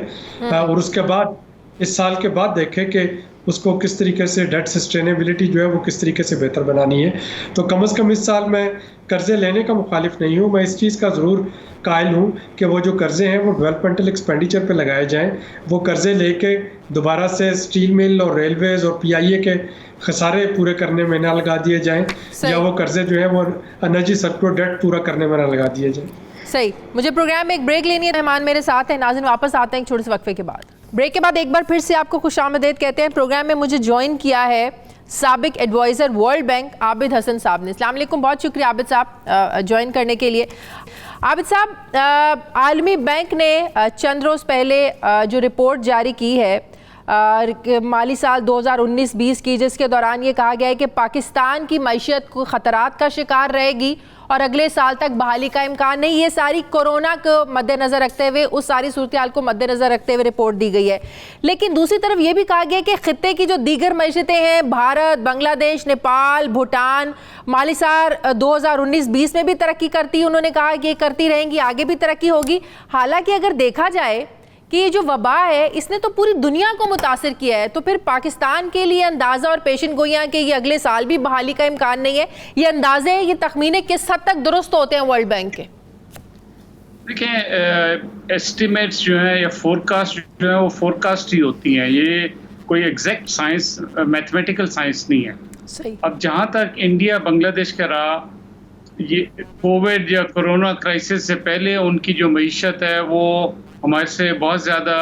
और उसके बाद इस साल के बाद देखें कि उसको किस तरीके से डेट सस्टेनेबिलिटी जो है वो किस तरीके से बेहतर बनानी है। तो कम से कम इस साल मैं कर्जे लेने का मुखालिफ नहीं हूँ, मैं इस चीज़ का ज़रूर कायल हूँ कि वो जो कर्जे हैं वो डेवलपमेंटल एक्सपेंडिचर पे लगाए जाएं। वो कर्जे लेके दोबारा से स्टील मिल और रेलवेज़ और PIA के खसारे पूरे करने में ना लगा दिए जाएं, या वो कर्जे जो है वो एनर्जी सेक्टर डेट पूरा करने में ना लगा दिए जाएं। सही। मुझे प्रोग्राम में एक ब्रेक लेनी है, रहमान मेरे साथ है। नाज़रीन वापस आते हैं एक छोटे से वक्फे के बाद। ब्रेक के बाद एक बार फिर से आपको खुशामदीद कहते हैं। प्रोग्राम में मुझे ज्वाइन किया है साबिक advisor world bank Abid Hasan साहब ने। अस्सलाम वालेकुम, बहुत शुक्रिया आबिद साहब ज्वाइन करने के लिए। आबिद साहब, आलमी बैंक ने चंद रोज़ पहले जो रिपोर्ट जारी की है माली साल 2019-20 की, जिसके दौरान ये कहा गया है कि पाकिस्तान की मईशत को ख़तरात का शिकार रहेगी और अगले साल तक बहाली का इम्कान नहीं। ये सारी कोरोना को मद्देनज़र रखते हुए, उस सारी सूरत हाल को मद्देनज़र रखते हुए रिपोर्ट दी गई है। लेकिन दूसरी तरफ ये भी कहा गया कि ख़ित्ते की जो दीगर मईशतें हैं, भारत, बांग्लादेश, नेपाल, भूटान, माली साल 2019-20 में भी तरक्की करती, उन्होंने कहा कि ये करती रहेंगी, आगे भी तरक्की होगी। हालांकि अगर देखा जाए कि ये जो वबा है इसने तो पूरी दुनिया को मुतासिर किया है, तो फिर पाकिस्तान के लिए अंदाज़ा और पेशन गोइयाँ कि ये अगले साल भी बहाली का इम्कान नहीं है, ये अंदाजे, ये तखमीने किस हद तक दुरुस्त होते हैं वर्ल्ड बैंक के? देखिए, एस्टिमेट्स जो हैं या फोरकास्ट जो है वो फोरकास्ट ही होती हैं, ये कोई एग्जैक्ट साइंस, मैथमेटिकल साइंस नहीं है। सही। अब जहाँ तक इंडिया बांग्लादेश का रहा, ये कोविड या कोरोना क्राइसिस से पहले उनकी जो मईशत है वो हमारे से बहुत ज़्यादा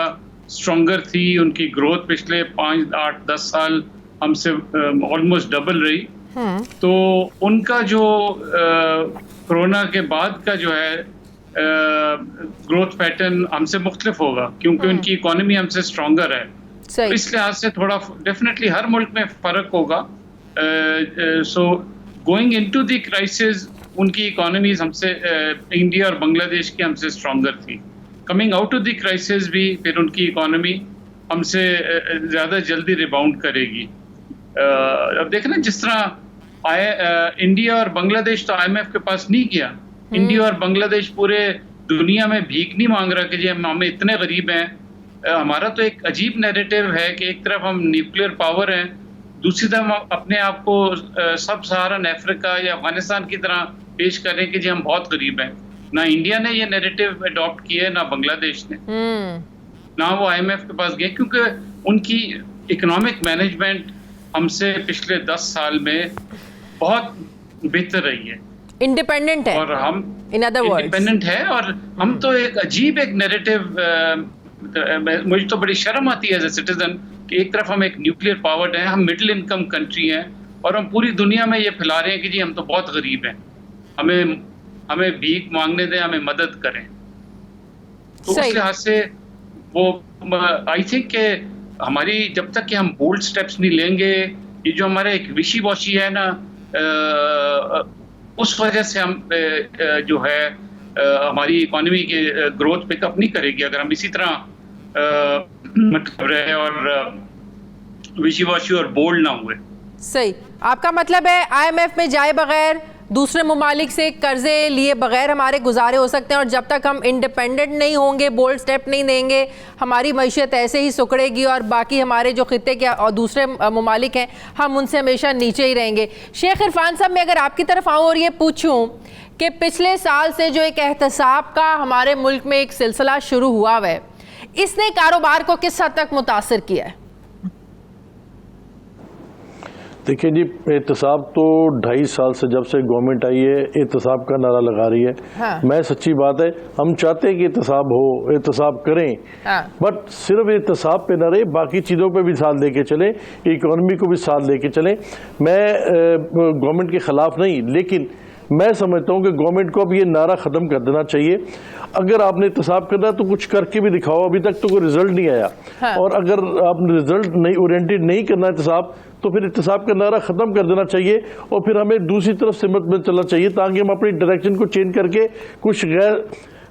स्ट्रॉन्गर थी। उनकी ग्रोथ पिछले 5, 8, 10 साल हमसे ऑलमोस्ट डबल रही। तो उनका जो कोरोना के बाद का जो है ग्रोथ पैटर्न हमसे मुख्तलिफ होगा, क्योंकि उनकी इकोनॉमी हमसे स्ट्रॉन्गर है। तो इस लिहाज से थोड़ा डेफिनेटली हर मुल्क में फ़र्क होगा। So going into the crisis उनकी इकोनॉमीज हमसे, इंडिया और बांग्लादेश की हमसे स्ट्रॉन्गर थी। Coming out of the crisis भी फिर उनकी इकोनॉमी हमसे ज़्यादा जल्दी रिबाउंड करेगी। अब देखना, जिस तरह इंडिया और बांग्लादेश तो IMF के पास नहीं गया। इंडिया और बांग्लादेश पूरे दुनिया में भीख नहीं मांग रहा कि जी हम इतने गरीब हैं। हमारा तो एक अजीब नैरेटिव है कि एक तरफ हम न्यूक्लियर पावर हैं, दूसरी तरफ हम अपने आप को सब सहारन अफ्रीका या अफगानिस्तान की तरह पेश करें कि जी हम बहुत गरीब हैं। ना इंडिया ने ये नैरेटिव अडॉप्ट किया है, ना बांग्लादेश ने, ना वो IMF के पास गए, क्योंकि उनकी इकोनॉमिक मैनेजमेंट हमसे पिछले 10 साल में बहुत बेहतर रही है, इंडिपेंडेंट है, और हम इंडिपेंडेंट है। और हम तो एक अजीब एक नैरेटिव, मुझे तो बड़ी शर्म आती है एज ए सिटीजन कि एक तरफ हम एक न्यूक्लियर पावर्ड हैं, हम मिडिल इनकम कंट्री हैं, और हम पूरी दुनिया में ये फैला रहे हैं कि जी हम तो बहुत गरीब हैं, हमें भीख मांगने दें, हमें मदद करें। तो उस लिहाज से वो आई थिंक कि हमारी जब तक कि हम बोल्ड स्टेप्स नहीं लेंगे, ये जो हमारा एक विशी वॉशी है ना, उस वजह से हम जो है हमारी इकोनॉमी की ग्रोथ पिकअप नहीं करेगी अगर हम इसी तरह मतलब रहे और विशी वॉशी और बोल्ड ना हुए। सही। आपका मतलब है IMF में जाए बगैर, दूसरे ममालिक से कर्जे लिए बगैर हमारे गुजारे हो सकते हैं, और जब तक हम इंडिपेंडेंट नहीं होंगे, बोल्ड स्टेप नहीं देंगे, हमारी मईशत ऐसे ही सुकड़ेगी और बाकी हमारे जो खित्ते के और दूसरे ममालिक हैं हम उनसे हमेशा नीचे ही रहेंगे। शेख इरफान साहब, मैं अगर आपकी तरफ आऊँ और ये पूछूँ कि पिछले साल से जो एक एहतसाब का हमारे मुल्क में एक सिलसिला शुरू हुआ है, इसने कारोबार को किस हद तक मुतासिर किया है? देखिए जी, एहतसाब तो 2.5 साल से जब से गवर्नमेंट आई है एहतसाब का नारा लगा रही है। हाँ। मैं सच्ची बात है, हम चाहते हैं कि एहतसाब हो, एहतसाब करें। हाँ। बट सिर्फ एहतसाब पे न रहे, बाकी चीज़ों पे भी साथ लेके चलें, इकोनॉमी को भी साथ लेके चलें। मैं गवर्नमेंट के ख़िलाफ़ नहीं, लेकिन मैं समझता हूं कि गवर्नमेंट को अब ये नारा खत्म कर देना चाहिए। अगर आपने एहतसाब करना है तो कुछ करके भी दिखाओ, अभी तक तो कोई रिजल्ट नहीं आया। हाँ। और अगर आपने रिजल्ट नहीं ओरिएंटेड नहीं करना एहतसाब, तो फिर एहतसाब का नारा खत्म कर देना चाहिए और फिर हमें दूसरी तरफ सिमत में चलना चाहिए, ताकि हम अपनी डायरेक्शन को चेंज करके कुछ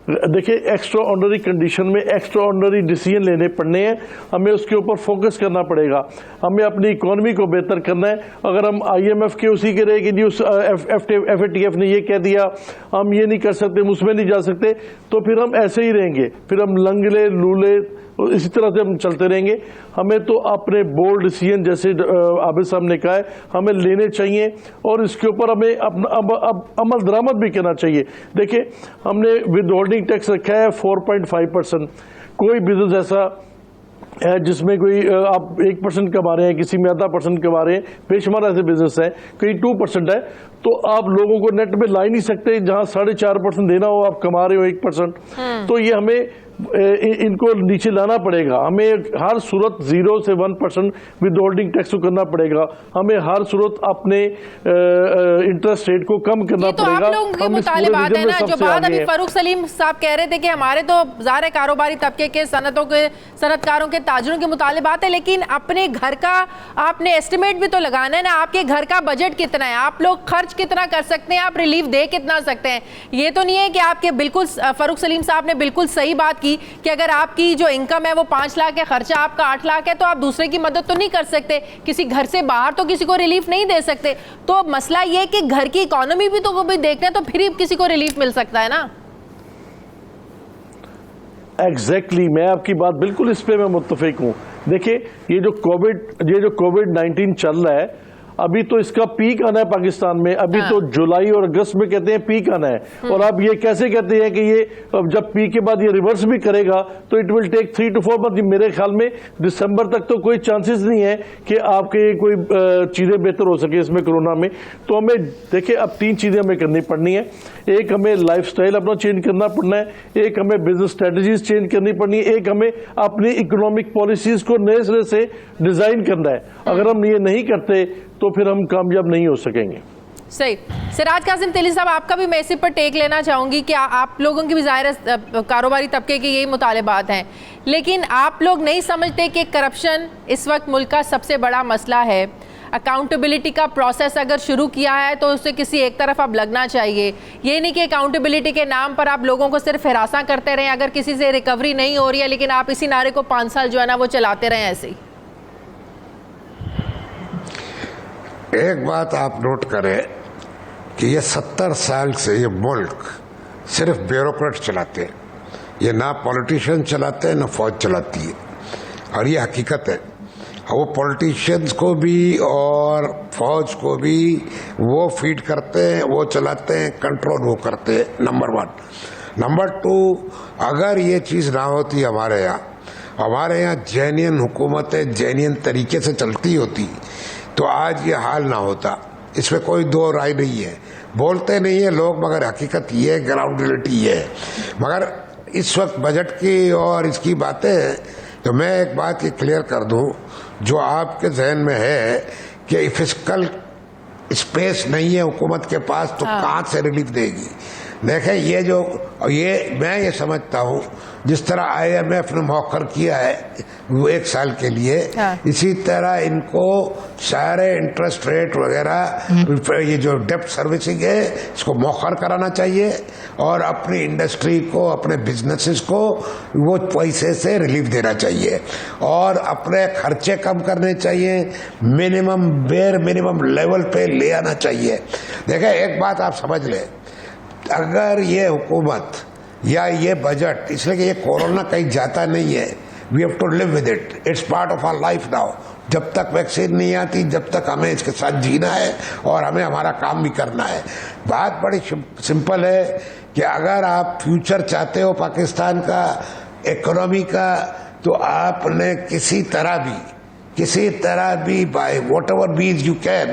देखिए एक्स्ट्रा ऑर्डिनरी कंडीशन में एक्स्ट्रा ऑर्डिनरी डिसीजन लेने पड़ने हैं, हमें उसके ऊपर फोकस करना पड़ेगा। हमें अपनी इकोनॉमी को बेहतर करना है। अगर हम IMF के उसी के रहे कि जी उस FATF ने ये कह दिया, हम ये नहीं कर सकते, हम उसमें नहीं जा सकते, तो फिर हम ऐसे ही रहेंगे, फिर हम लंगले लूले इसी तरह से हम चलते रहेंगे। हमें तो अपने बोल्ड डिसीजन जैसे आबिद साहब ने कहा है हमें लेने चाहिए और इसके ऊपर हमें अब अमल दरामद भी करना चाहिए। देखिए हमने विद होल्डिंग टैक्स रखा है 4.5%। कोई बिजनेस ऐसा है जिसमें कोई आप 1% कमा रहे हैं, किसी में 0.5% कमा रहे हैं, बेशुमार ऐसे बिजनेस है, कहीं 2% है, तो आप लोगों को नेट में ला ही नहीं सकते। जहां 4.5% देना हो आप कमा रहे हो 1%, तो ये हमें इनको नीचे लाना पड़ेगा। हमें हर सूरत 0 से 1% विद होल्डिंग टैक्स को करना पड़ेगा। हमें हर सूरत अपने इंटरेस्ट रेट को कम करना पड़ेगा। आप लोगों के मुतालिबात है ना, जो बात अभी फारूक सलीम साहब कह रहे थे कि हमारे तो ज़ाहिर कारोबारी तबके के सनतकारों के ताजरों के मुतालिबात है, लेकिन अपने घर का आपने एस्टिमेट भी तो लगाना है ना। आपके घर का बजट कितना है, आप लोग खर्च कितना कर सकते हैं, आप रिलीफ दे कितना सकते हैं। ये तो नहीं है कि आपके बिल्कुल फारूक सलीम साहब ने बिल्कुल सही बात कि अगर आपकी जो इनकम है वो 5 लाख है, खर्चा आपका 8 लाख है, तो आप दूसरे की मदद तो नहीं कर सकते, किसी घर से बाहर तो किसी को रिलीफ नहीं दे सकते। तो मसला ये कि घर की इकोनॉमी भी तो देखते हैं, तो फिर ही किसी को रिलीफ मिल सकता है ना। एग्जैक्टली मैं आपकी बात बिल्कुल इस पे मैं मुत्तफिक हूँ। देखिए ये जो कोविड-19 चल रहा है, अभी तो इसका पीक आना है पाकिस्तान में। अभी तो जुलाई और अगस्त में कहते हैं पीक आना है, और अब ये कैसे कहते हैं कि ये जब पीक के बाद ये रिवर्स भी करेगा तो it will take 3 to 4 month. मेरे ख्याल में दिसंबर तक तो कोई चांसेस नहीं है कि आपके कोई चीजें बेहतर हो सके इसमें कोरोना में। तो हमें देखिए अब 3 चीजें हमें करनी पड़नी है। एक हमें लाइफस्टाइल अपना चेंज करना पड़ना है, एक हमें बिजनेस स्ट्रेटजीज चेंज करनी पड़नी है, एक हमें अपनी इकोनॉमिक पॉलिसीज को नए सिरे से डिजाइन करना है। अगर हम ये नहीं करते तो फिर हम कामयाब नहीं हो सकेंगे। सही। सिराज कासिम तेली साहब, आपका भी मैं इसी पर टेक लेना चाहूंगी कि आप लोगों की भी ज़ाहिर कारोबारी तबके के यही मुतालिबात हैं, लेकिन आप लोग नहीं समझते कि करप्शन इस वक्त मुल्क का सबसे बड़ा मसला है। अकाउंटेबिलिटी का प्रोसेस अगर शुरू किया है तो उससे किसी एक तरफ अब लगना चाहिए। ये नहीं कि अकाउंटेबिलिटी के नाम पर आप लोगों को सिर्फ हिरासा करते रहें, अगर किसी से रिकवरी नहीं हो रही है लेकिन आप इसी नारे को 5 साल जो है ना वो चलाते रहें ऐसे ही। एक बात आप नोट करें कि ये 70 साल से ये मुल्क सिर्फ ब्यूरोक्रेट चलाते हैं, ये ना पॉलिटिशियन चलाते हैं ना फौज चलाती है, और ये हकीकत है। वो पॉलिटिशियंस को भी और फौज को भी वो फीड करते हैं, वो चलाते हैं, कंट्रोल वो करते हैं, नंबर 1। नंबर 2, अगर ये चीज़ ना होती हमारे यहाँ जेन्युइन हुकूमतें जेन्युइन तरीके से चलती होती तो आज ये हाल ना होता। इसमें कोई दो राय नहीं है। बोलते नहीं है लोग, मगर हकीकत ये ग्राउंड रियलिटी ये है। मगर इस वक्त बजट की और इसकी बातें, तो मैं एक बात ये क्लियर कर दूं, जो आपके जहन में है कि फिस्कल स्पेस नहीं है हुकूमत के पास तो कहाँ से रिलीफ देगी। देखें मैं ये समझता हूँ जिस तरह IMF ने मौखर किया है वो 1 साल के लिए, इसी तरह इनको सारे इंटरेस्ट रेट वगैरह ये जो डेप्ट सर्विसिंग है इसको मौखर कराना चाहिए और अपनी इंडस्ट्री को, अपने बिजनेसेस को वो पैसे से रिलीफ देना चाहिए और अपने खर्चे कम करने चाहिए, बेयर मिनिमम लेवल पे ले आना चाहिए। देखें एक बात आप समझ लें, अगर ये हुकूमत या ये बजट, इसलिए कि ये कोरोना कहीं जाता नहीं है, we have to live with it, it's part of our life now. जब तक वैक्सीन नहीं आती जब तक हमें इसके साथ जीना है और हमें हमारा काम भी करना है। बात बड़ी सिंपल है कि अगर आप फ्यूचर चाहते हो पाकिस्तान का, इकोनॉमी का, तो आपने किसी तरह भी bye whatever means you can,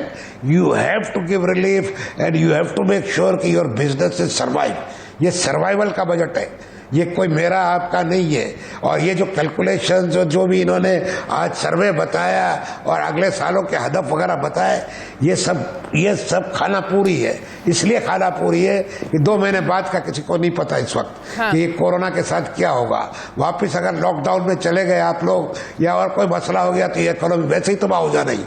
you have to give relief and you have to make sure कि your business is survive। ये सर्वाइवल का बजट है, ये कोई मेरा आपका नहीं है। और ये जो कैलकुलेशन जो भी इन्होंने आज सर्वे बताया और अगले सालों के हदफ वगैरह बताए, ये सब खाना पूरी है। इसलिए खाना पूरी है कि 2 महीने बाद का किसी को नहीं पता इस वक्त कि ये कोरोना के साथ क्या होगा। वापिस अगर लॉकडाउन में चले गए आप लोग या और कोई मसला हो गया तो ये इकोनॉमी वैसे ही तबाह हो जाना ही।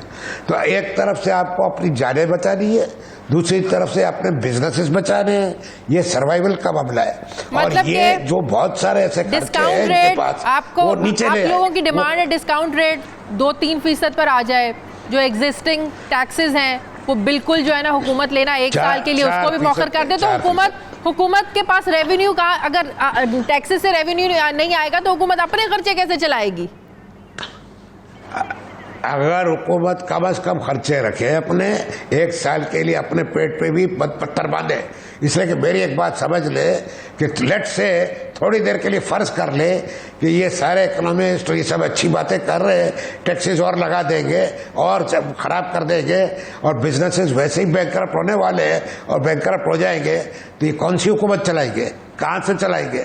तो एक तरफ से आपको अपनी जानें बचानी है, दूसरी तरफ से अपने बिजनेसेस बचाने हैं। ये सर्वाइवल का मामला है। मतलब और ये जो बहुत सारे ऐसे खर्चे हैं इनके पास, वो नीचे आप ले आए। लोगों की डिमांड है डिस्काउंट रेट 2-3% पर आ जाए। जो एग्जिस्टिंग टैक्सेस हैं वो बिल्कुल जो है ना हुकूमत लेना 1 साल के लिए उसको भी मौखर कर दे। तो हुकूमत के पास रेवेन्यू का, अगर टैक्सेस से रेवेन्यू नहीं आएगा तो हुकूमत अपने खर्चे कैसे चलाएगी? अगर हुकूमत कम से कम खर्चे रखे अपने 1 साल के लिए, अपने पेट पे भी पत्थर बांधे। इसलिए कि मेरी एक बात समझ ले कि लेट से थोड़ी देर के लिए फर्ज कर ले कि ये सारे इकोनॉमिस्ट ये सब अच्छी बातें कर रहे हैं, टैक्सेस और लगा देंगे और खराब कर देंगे और बिजनेसेस वैसे ही बैंकरप्ट होने वाले हैं और बैंकरप्ट हो जाएंगे, तो ये कौन सी हुकूमत चलाएंगे, कहाँ से चलाएंगे?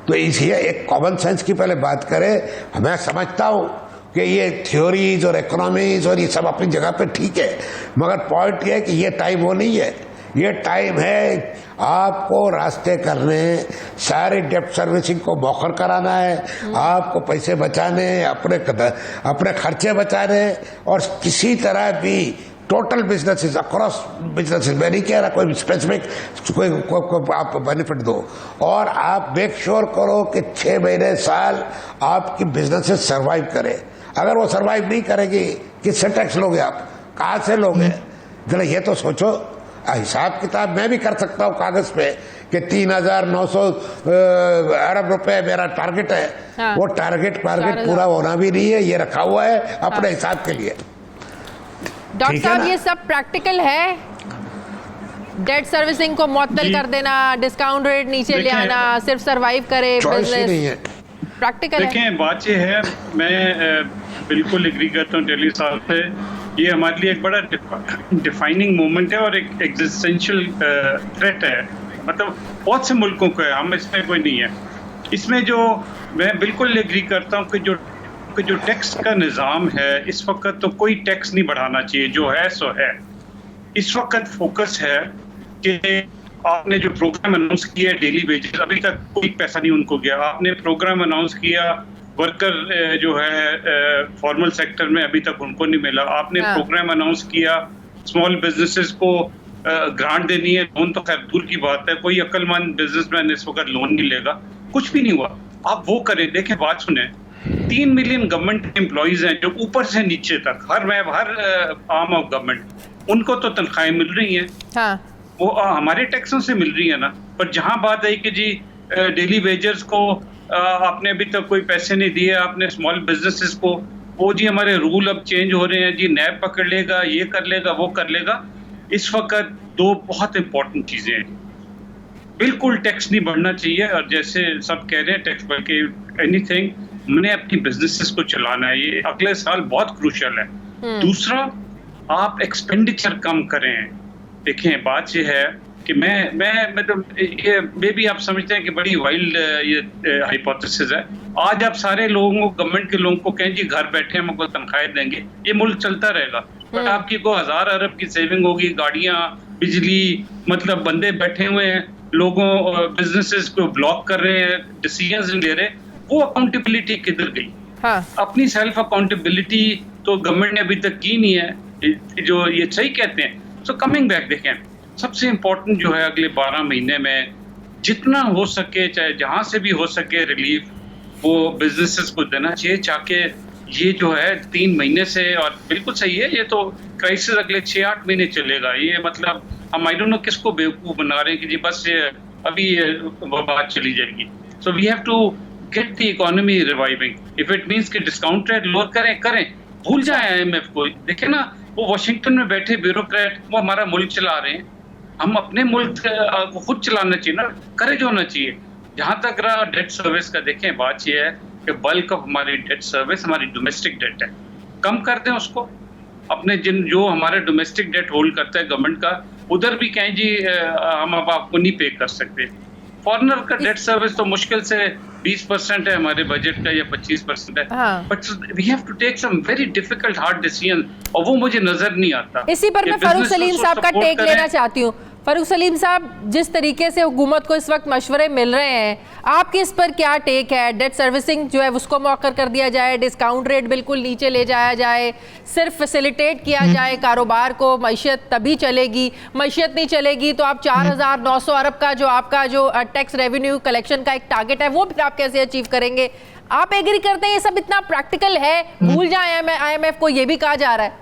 तो इसलिए एक कॉमन सेंस की पहले बात करें। मैं समझता हूँ कि ये थ्योरीज और इकोनॉमीज और ये सब अपनी जगह पे ठीक है, मगर पॉइंट ये है कि ये टाइम वो नहीं है। ये टाइम है आपको रास्ते करने, सारे डेप्ट सर्विसिंग को मौखर कराना है, आपको पैसे बचाने, अपने खर्चे बचाने और किसी तरह भी टोटल बिजनेसेस अक्रॉस बिजनेसेस, मैं नहीं कह रहा कोई स्पेसिफिक कोई आप बेनिफिट दो, और आप मेक श्योर करो कि 6 महीने साल आपकी बिजनेसेस सर्वाइव करें। अगर वो सर्वाइव नहीं करेगी, किससे टैक्स लोगे आप, कहाँ से लोगे? जरा ये तो सोचो। हिसाब किताब मैं भी कर सकता हूँ कागज पे कि 3,900 अरब रुपए मेरा टारगेट है। हाँ। वो टारगेट पूरा होना भी नहीं है, ये रखा हुआ है अपने हिसाब के लिए। डॉक्टर साहब ये सब प्रैक्टिकल है? डेट सर्विसिंग को मुअत्तल कर देना, डिस्काउंट रेट नीचे ले आना, सिर्फ सरवाइव करे बिजनेस, प्रैक्टिकल है? देखें, बात ये है, मैं बिल्कुल एग्री करता हूँ दिल्ली साहब से। ये हमारे लिए एक बड़ा डिफाइनिंग मोमेंट है और एक एग्जिस्टेंशियल थ्रेट है। मतलब बहुत से मुल्कों को है, हम इसमें कोई नहीं है। इसमें जो मैं बिल्कुल एग्री करता हूँ कि जो टैक्स का निज़ाम है इस वक्त, तो कोई टैक्स नहीं बढ़ाना चाहिए, जो है सो है। इस वक्त फोकस है कि आपने जो प्रोग्राम अनाउंस किया है डेली वेजेस, अभी तक कोई पैसा नहीं उनको गया। आपने प्रोग्राम अनाउंस किया वर्कर जो है फॉर्मल सेक्टर में, अभी तक उनको नहीं मिला। आपने प्रोग्राम अनाउंस किया स्मॉल बिजनेसेस को ग्रांट देनी है, लोन तो खैर दूर की बात है, कोई अक्लमंद बिजनेसमैन इस वक्त लोन नहीं लेगा, कुछ भी नहीं हुआ। आप वो करें। देखें, बात सुने, 3 मिलियन गवर्नमेंट एम्प्लॉइज हैं जो ऊपर से नीचे तक हर आर्म ऑफ गवर्नमेंट, उनको तो तनख्वाहें मिल रही हैं। हाँ। वो हमारे टैक्सों से मिल रही है ना। पर जहां बात है कि जी डेली वेजर्स को आपने अभी तक कोई पैसे नहीं दिए, आपने स्मॉल बिजनेसेस को, वो जी हमारे रूल अब चेंज हो रहे हैं, जी नैब पकड़ लेगा, ये कर लेगा, वो कर लेगा। इस वक्त 2 बहुत इंपॉर्टेंट चीजें हैं। बिल्कुल टैक्स नहीं बढ़ना चाहिए, और जैसे सब कह रहे हैं टैक्स बढ़ के एनीथिंग, हमने अपनी बिजनेसेस को चलाना है, ये अगले साल बहुत क्रूशियल है। दूसरा, आप एक्सपेंडिचर कम करें। देखें, बात ये है कि मैं मतलब ये मे भी आप समझते हैं कि बड़ी वाइल्ड ये हाइपोथेसिस है। आज आप सारे लोगों को, गवर्नमेंट के लोगों को कहें जी घर बैठे हम आपको तनख्वाहें देंगे, ये मुल्क चलता रहेगा। बट आपकी को 1000 अरब की सेविंग होगी, गाड़ियां, बिजली, मतलब बंदे बैठे हुए हैं, लोगों बिजनेसेस को ब्लॉक कर रहे हैं, डिसीजंस नहीं ले रहे। वो अकाउंटेबिलिटी किधर गई? हाँ। अपनी सेल्फ अकाउंटेबिलिटी तो गवर्नमेंट ने अभी तक की नहीं है, जो ये सही कहते हैं। सो कमिंग बैक, देखें, सबसे इम्पोर्टेंट जो है अगले 12 महीने में जितना हो सके, चाहे जहां से भी हो सके, रिलीफ वो बिजनेसेस को देना चाहिए, चाहे ये जो है 3 महीने से, और बिल्कुल सही है, ये तो क्राइसिस अगले 6-8 महीने चलेगा। ये मतलब हम आई डोंट नो किसको बेवकूफ बना रहे हैं कि जी बस ये अभी वो बात चली जाएगी। So we have to get the economy reviving. If it means कि डिस्काउंट रेट लोअर करें, भूल जाए IMF को। देखे ना, वो वाशिंगटन में बैठे ब्यूरोक्रेट, वो हमारा मुल्क चला रहे हैं। हम अपने मुल्क को खुद चलाना चाहिए ना, करेज होना चाहिए। जहां तक रहा डेट सर्विस का, देखें, बात यह है कि बल्क ऑफ हमारी डेट सर्विस हमारी डोमेस्टिक डेट है, कम कर दें उसको। अपने जो हमारे डोमेस्टिक डेट होल्ड करता है गवर्नमेंट का, उधर भी कहें जी हम अब आपको नहीं पे कर सकते। फॉरेनर का डेट सर्विस तो मुश्किल से 20% है हमारे बजट का या 25% है, but we have to take some very difficult hard decision, और वो मुझे नजर नहीं आता। इसी पर मैं फारूक सलीम साहब का टेक लेना चाहती हूँ। फारूक सलीम साहब, जिस तरीके से हुकूमत को इस वक्त मशवरे मिल रहे हैं, आपके इस पर क्या टेक है? डेट सर्विसिंग जो है उसको मौखर कर दिया जाए, डिस्काउंट रेट बिल्कुल नीचे ले जाया जाए, सिर्फ फैसिलिटेट किया जाए कारोबार को, मैशियत तभी चलेगी। मैशियत नहीं चलेगी तो आप 4,900 अरब का जो टैक्स रेवेन्यू कलेक्शन का एक टारगेट है वो फिर आप कैसे अचीव करेंगे? आप एग्री करते हैं ये सब इतना प्रैक्टिकल है? भूल जाए IMF को, ये भी कहा जा रहा है।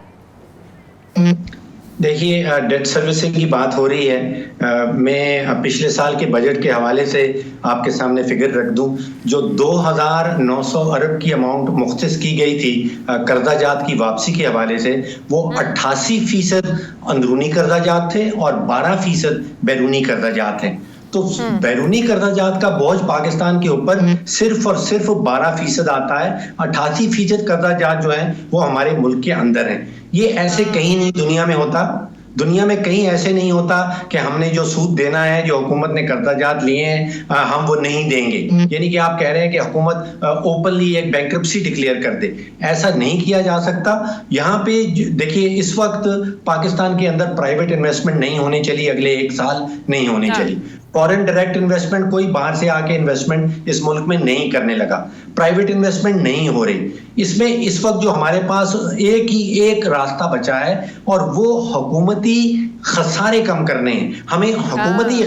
देखिए, डेट सर्विसिंग की बात हो रही है। मैं पिछले साल के बजट के हवाले से आपके सामने फिगर रख दूं। जो 2,900 अरब की अमाउंट मुख्तस की गई थी कर्जाजात की वापसी के हवाले से, वो 88% अंदरूनी कर्जाजात थे और 12% बैरूनी कर्जाजात हैं। तो बैरूनी कर्जाजात का बोझ पाकिस्तान के ऊपर सिर्फ और सिर्फ 12% आता है। 88% कर्जाजात जो है वो हमारे मुल्क के अंदर है। ये ऐसे कहीं नहीं दुनिया में होता। दुनिया में कहीं ऐसे नहीं होता कि हमने जो सूद देना है, जो हुकूमत ने कर्जाजात लिए हैं, हम वो नहीं देंगे। यानी कि आप कह रहे हैं कि हुकूमत ओपनली एक बैंक्रप्सी डिक्लेयर कर दे, ऐसा नहीं किया जा सकता। यहाँ पे देखिए, इस वक्त पाकिस्तान के अंदर प्राइवेट इन्वेस्टमेंट नहीं होने चली, अगले 1 साल नहीं होने चली। फॉरेन डायरेक्ट इन्वेस्टमेंट, कोई बाहर से आके इन्वेस्टमेंट इस मुल्क में नहीं करने लगा। प्राइवेट इन्वेस्टमेंट नहीं हो रही। इसमें इस वक्त जो हमारे पास एक रास्ता बचा है और वो हुकूमती खसारे कम करने हैं। हमें हुकूमती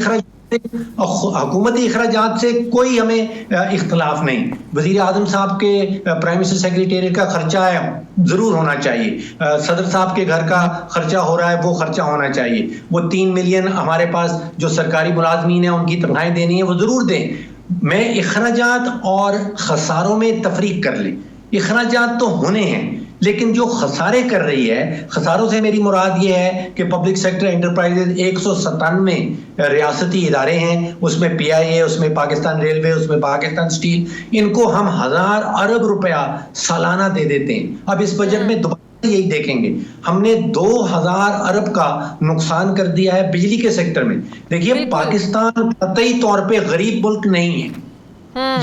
अखराजात से कोई हमें इख्तलाफ नहीं। वजीर आजम साहब के प्राइम मिनिस्टर सेक्रेटेरिएट का खर्चा है, जरूर होना चाहिए। सदर साहब के घर का खर्चा हो रहा है, वो खर्चा होना चाहिए। वो 3 मिलियन हमारे पास जो सरकारी मुलाजमीन है उनकी तनख्वाहें देनी है, वो जरूर दें। मैं इखराजात और खसारों में तफरीक कर ले। इखराजात तो होने हैं, लेकिन जो खसारे कर रही है, खसारों से मेरी मुराद ये है कि पब्लिक सेक्टर एंटरप्राइजेज 197 रियासती इदारे हैं, उसमें PIA, उसमें पाकिस्तान रेलवे, उसमें पाकिस्तान स्टील, इनको हम 1000 अरब रुपया सालाना दे देते हैं। अब इस बजट में दोबारा यही देखेंगे, हमने 2000 अरब का नुकसान कर दिया है बिजली के सेक्टर में। देखिए, पाकिस्तान कतई तौर पे गरीब मुल्क नहीं है,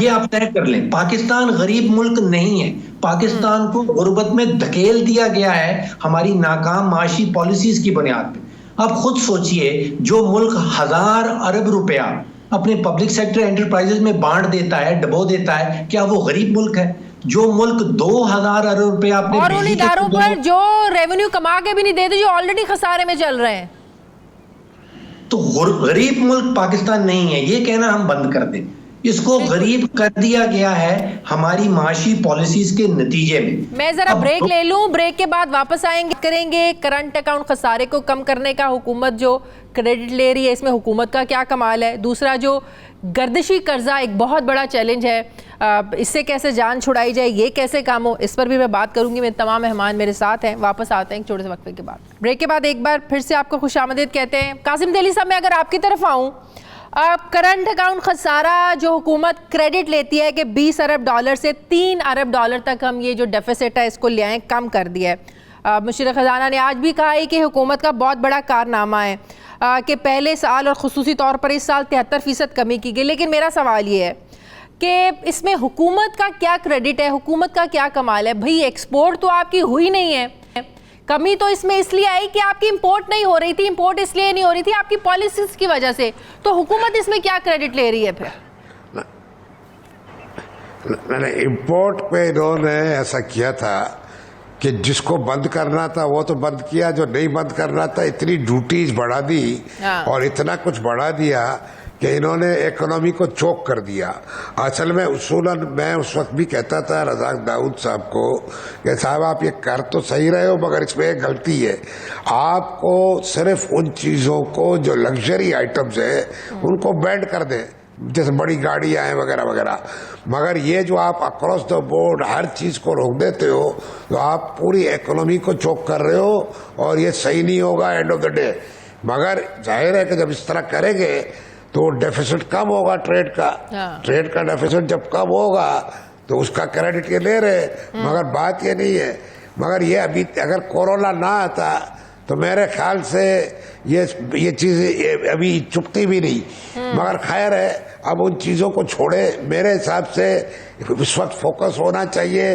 ये आप तय कर लें। पाकिस्तान गरीब मुल्क नहीं है। पाकिस्तान को गुर्बत में धकेल दिया गया है हमारी नाकाम माशी पॉलिसीज की बुनियाद पे। अब खुद सोचिए, जो मुल्क 1000 अरब रुपया अपने पब्लिक सेक्टर एंटरप्राइजेज में बांट देता है, डबो देता है, क्या वो गरीब मुल्क है? जो मुल्क 2000 अरब रुपया अपने और उन इदारों पर जो रेवेन्यू कमा के भी नहीं देते, जो ऑलरेडी खसारे में चल रहे हैं, तो गरीब मुल्क पाकिस्तान नहीं है, ये कहना हम बंद कर दें। इसको गरीब कर दिया गया है हमारी माशी पॉलिसीज के नतीजे में। मैं जरा ब्रेक ले लूं, ब्रेक के बाद वापस आएंगे, करेंगे करंट अकाउंट खसारे को कम करने का हुकूमत जो क्रेडिट ले रही है, इसमें हुकूमत का क्या कमाल है। दूसरा, जो गर्दिशी कर्जा एक बहुत बड़ा चैलेंज है, इससे कैसे जान छुड़ाई जाए, ये कैसे काम हो, इस पर भी मैं बात करूंगी। मेरे तमाम मेहमान मेरे साथ हैं। वापस आते हैं एक छोटे से वक्फे के बाद। ब्रेक के बाद एक बार फिर से आपको खुशामदीद कहते हैं। कासिम दिल्ली साहब, मैं अगर आपकी तरफ आऊँ, करंट अकाउंट खसारा जो हुकूमत क्रेडिट लेती है कि 20 अरब डॉलर से 3 अरब डॉलर तक हम ये जो डेफिसिट है इसको ले आए, कम कर दिया है। मुशीर ख़जाना ने आज भी कहा है कि हुकूमत का बहुत बड़ा कारनामा है कि पहले साल और ख़ुसूसी तौर पर इस साल 73% कमी की गई। लेकिन मेरा सवाल ये है कि इसमें हुकूमत का क्या क्रेडिट है, हुकूमत का क्या कमाल है? भाई, एक्सपोर्ट तो आपकी हुई नहीं है, कमी तो इसमें इसलिए आई कि आपकी इंपोर्ट नहीं हो रही थी। इंपोर्ट इसलिए नहीं हो रही थी आपकी पॉलिसीज की वजह से। तो हुकूमत इसमें क्या क्रेडिट ले रही है फिर? नहीं, इंपोर्ट पे इन्होंने ऐसा किया था कि जिसको बंद करना था वो तो बंद किया, जो नहीं बंद करना था इतनी ड्यूटीज बढ़ा दी और इतना कुछ बढ़ा दिया कि इन्होंने इकोनॉमी को चोक कर दिया। असल में उसूलन मैं उस वक्त भी कहता था रज़ाक दाऊद साहब को कि साहब आप ये कर तो सही रहे हो, मगर इसमें एक गलती है। आपको सिर्फ उन चीज़ों को जो लग्जरी आइटम्स है उनको बैंड कर दें, जैसे बड़ी गाड़ियाँ हैं वगैरह वगैरह, मगर ये जो आप अक्रॉस द बोर्ड हर चीज़ को रोक देते हो तो आप पूरी इकोनॉमी को चोक कर रहे हो और ये सही नहीं होगा एंड ऑफ द डे। मगर जाहिर है कि जब इस तरह करेंगे तो डेफिसिट कम होगा ट्रेड का। ट्रेड का डेफिसिट जब कम होगा तो उसका क्रेडिट ये ले रहे, मगर बात ये नहीं है। मगर ये अभी अगर कोरोना ना आता तो मेरे ख्याल से ये चीज़ अभी चुपती भी नहीं, मगर खैर है, अब उन चीज़ों को छोड़े। मेरे हिसाब से इस वक्त फोकस होना चाहिए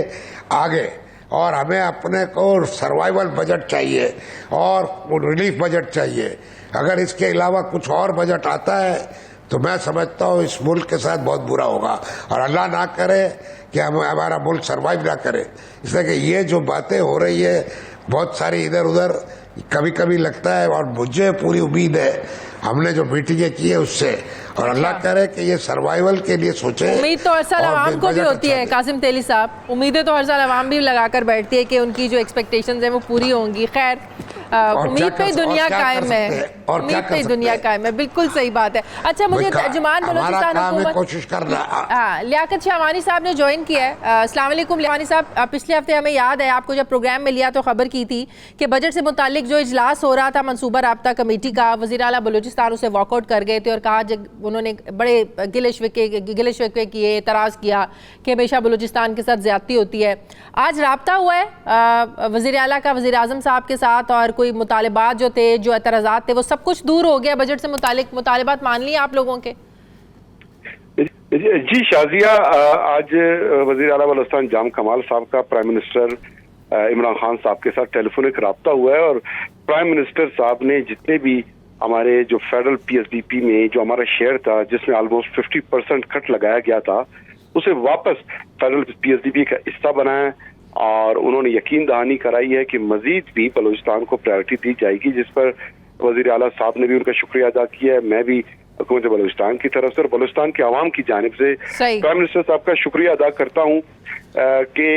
आगे, और हमें अपने को सर्वाइवल बजट चाहिए और रिलीफ बजट चाहिए। अगर इसके अलावा कुछ और बजट आता है तो मैं समझता हूँ इस मुल्क के साथ बहुत बुरा होगा, और अल्लाह ना करे कि हमारा मुल्क सर्वाइव ना करे। इसलिए कि ये जो बातें हो रही है बहुत सारी इधर उधर, कभी कभी लगता है, और मुझे पूरी उम्मीद है हमने जो मीटिंगें की है उससे, और अल्लाह करे कि ये सर्वाइवल के लिए सोचे। उम्मीद तो हर साल आवाम को भी होती है कासिम तेली साहब, उम्मीदें तो हर साल आवाम भी लगाकर बैठती है कि उनकी जो एक्सपेक्टेशंस हैं वो पूरी होंगी। खैर उम्मीद पे दुनिया कायम है, उम्मीद पे दुनिया कायम है, बिल्कुल सही बात है। अच्छा, मुझे तर्जुमान बलूचिस्तान हुकूमत कोशिश करना, लियाकत शाहवानी साहब ने ज्वाइन किया है। अस्सलाम वालेकुम लियाकत साहब, पिछले हफ्ते हमें याद है आपको जब प्रोग्राम में लिया तो खबर की थी कि बजट से मुतालिक जो इजलास हो रहा था मनसूबा राब्ता कमेटी का, वज़ीर आला बलूचिस्तान उसे वॉकआउट कर गए थे और कहा, उन्होंने बड़े गिले शिकवे किए, एतराज़ किया कि हमेशा बलूचिस्तान के साथ ज़्यादती होती है। आज राब्ता हुआ है वज़ीर आला का वज़ीर आज़म साहब के साथ, और कोई मुतालिबात जो थे, जो एतराज़ात थे, वो सब कुछ दूर हो गया बजट से मुतालिक। मुतालिबात मान लिए आप लोगों के? जी शाजिया, आज वज़ीर आला बलूचिस्तान जाम कमाल साहब का प्राइम मिनिस्टर इमरान खान साहब के साथ टेलीफोनिक रब्ता हुआ है, और प्राइम मिनिस्टर साहब ने जितने भी हमारे जो फेडरल PSDP में जो हमारा शेयर था, जिसमें ऑलमोस्ट 50% कट लगाया गया था, उसे वापस फेडरल PSDP का हिस्सा बनाया, और उन्होंने यकीन दहानी कराई है कि मजीद भी बलूचिस्तान को प्रायोरिटी दी जाएगी, जिस पर वज़ीर आला साहब ने भी उनका शुक्रिया अदा किया है। मैं भी हुकूमत बलूचिस्तान की तरफ से और बलूचिस्तान के अवाम की जानिब से प्राइम मिनिस्टर साहब का शुक्रिया अदा करता हूँ कि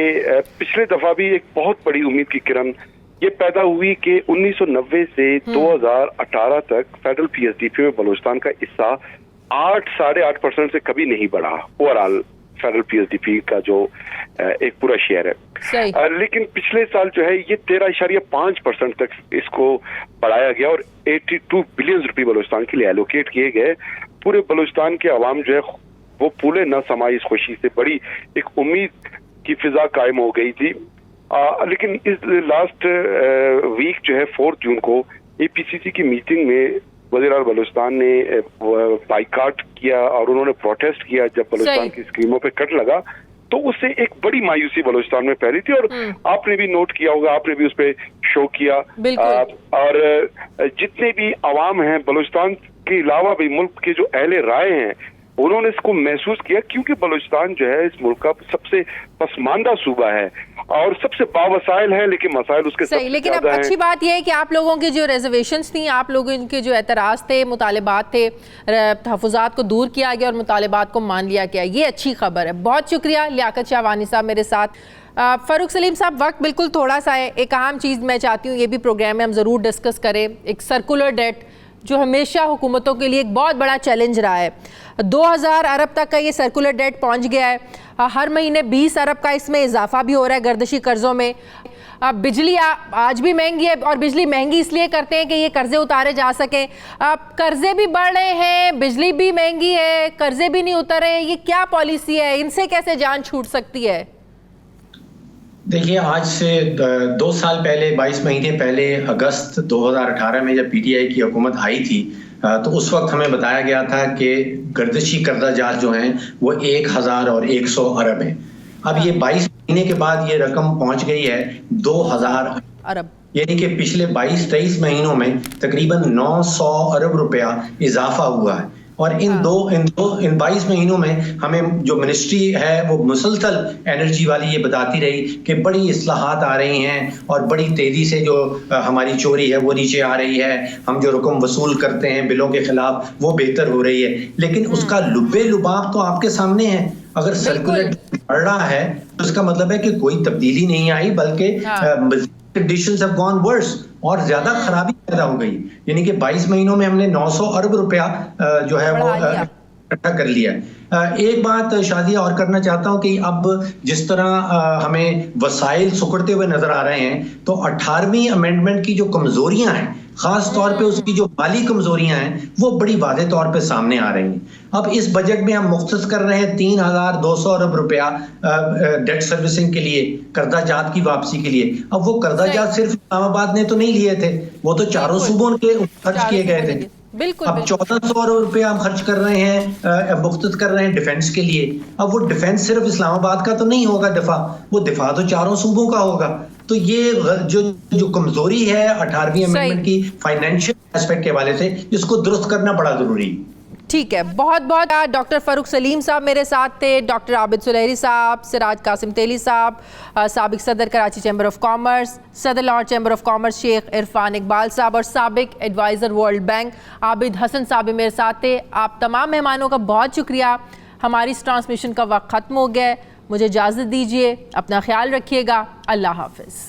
पिछले दफा भी एक बहुत बड़ी उम्मीद की किरण ये पैदा हुई कि 1990 से 2018 तक फेडरल PSDP में बलूचिस्तान का हिस्सा 8-8.5% से कभी नहीं बढ़ा, ओवरऑल फेडरल PSDP का जो एक पूरा शेयर है। लेकिन पिछले साल जो है ये 13.5% तक इसको बढ़ाया गया, और 82 बिलियन रुपए बलूचिस्तान के लिए एलोकेट किए गए। पूरे बलूचिस्तान के अवाम जो है वो फूले न समाई इस खुशी से, बड़ी एक उम्मीद की फिजा कायम हो गई थी। लेकिन इस लास्ट वीक जो है 4 जून को APCC की मीटिंग में वज़ीर आला बलूचिस्तान ने बाइकाट किया और उन्होंने प्रोटेस्ट किया जब बलूचिस्तान की स्कीमों पे कट लगा, तो उससे एक बड़ी मायूसी बलूचिस्तान में फैली थी, और आपने भी नोट किया होगा, आपने भी उस पर शो किया। और जितने भी अवाम हैं बलूचिस्तान के अलावा भी मुल्क के जो अहले राय हैं, उन्होंने इसको महसूस किया, क्योंकि बलूचिस्तान जो है इस मुल्क का सबसे पसमानदा सूबा है और सबसे बावसाइल है, लेकिन मसाइल उसके सही। लेकिन अब अच्छी बात यह है कि आप लोगों की जो रिजर्वेशंस थी, आप लोगों के जो एतराज़ थे, मुतालिबात थे, तहफ़्फ़ुज़ात को दूर किया गया और मुतालिबात को मान लिया गया, ये अच्छी खबर है। बहुत शुक्रिया लियाकत शाहवानी साहब मेरे साथ। फ़ारूक सलीम साहब, वक्त बिल्कुल थोड़ा सा है, एक अहम चीज़ मैं चाहती हूँ ये भी प्रोग्राम में हम ज़रूर डिस्कस करें, एक सर्कुलर डेट जो हमेशा हुकूमतों के लिए एक बहुत बड़ा चैलेंज रहा है। 2000 अरब तक का ये सर्कुलर डेट पहुंच गया है, हर महीने 20 अरब का इसमें इजाफा भी हो रहा है गर्दशी कर्जों में। बिजली आज भी महंगी है, और बिजली महंगी इसलिए करते हैं कि ये कर्जे उतारे जा सकें। कर्जे भी बढ़ रहे हैं, बिजली भी महंगी है, कर्जे भी नहीं उतर रहे, ये क्या पॉलिसी है? इनसे कैसे जान छूट सकती है? देखिए, आज से 2 साल पहले, 22 महीने पहले, अगस्त 2018 में जब PTI की हुकूमत आई थी, तो उस वक्त हमें बताया गया था कि गर्दिशी कर्जा जात जो हैं वो 1000 और 100 अरब हैं। अब ये 22 महीने के बाद ये रकम पहुंच गई है 2000 अरब, यानी कि पिछले 22-23 महीनों में तकरीबन 900 अरब रुपया इजाफा हुआ है। और इन 22 महीनों में हमें जो मिनिस्ट्री है वो मुसलसल एनर्जी वाली ये बताती रही कि बड़ी इस्लाहात आ रही हैं और बड़ी तेज़ी से जो हमारी चोरी है वो नीचे आ रही है, हम जो रकम वसूल करते हैं बिलों के खिलाफ वो बेहतर हो रही है। लेकिन उसका लुब्बे लुबाब तो आपके सामने है। अगर सर्कुलर बढ़ रहा है तो इसका मतलब है कि कोई तब्दीली नहीं आई, बल्कि कंडीशंस हैव गॉन वर्स, और ज्यादा खराबी पैदा हो गई। यानी कि 22 महीनों में हमने 900 अरब रुपया जो है वो इकट्ठा कर लिया। एक बात शादिया और करना चाहता हूं कि अब जिस तरह हमें वसाइल सुकड़ते हुए नजर आ रहे हैं, तो 18वीं अमेंडमेंट की जो कमजोरियां हैं, खास तौर पे उसकी जो माली कमजोरियां हैं वो बड़ी वादे तौर पे सामने आ रही हैं। अब इस बजट में हम मुख्तस कर रहे हैं 3,200 अरब रुपया डेट सर्विसिंग के लिए, कर्जाजात की वापसी के लिए। अब वो कर्जाजात सिर्फ इस्लामाबाद ने तो नहीं लिए थे, वो तो चारों सूबों के खर्च किए गए थे। बिल्कुल, अब 1400 अरब रुपया हम खर्च कर रहे हैं, मुख्तत कर रहे हैं डिफेंस के लिए। अब वो डिफेंस सिर्फ इस्लामाबाद का तो नहीं होगा, वो दिफा तो चारों सूबों का होगा। तो ये जो कमजोरी है 18वीं अमेंडमेंट की फाइनेंशियल एस्पेक्ट के हवाले से, इसको दुरुस्त करना बड़ा जरूरी है। ठीक है, बहुत बहुत डॉक्टर फ़ारूक सलीम साहब मेरे साथ थे, डॉक्टर आबिद सुलेहरी साहब, सिराज कासिम तेली साहब, साबिक सदर कराची चैम्बर ऑफ कॉमर्स, सदर Lahore chamber of commerce Sheikh Irfan Iqbal साहब और साबिक advisor world bank Abid Hasan साहब भी मेरे साथ थे। आप तमाम मेहमानों का बहुत शुक्रिया। हमारी इस ट्रांसमिशन का वक्त ख़त्म हो गया, मुझे इजाज़त दीजिए, अपना ख्याल रखिएगा, अल्लाह हाफ़िज़।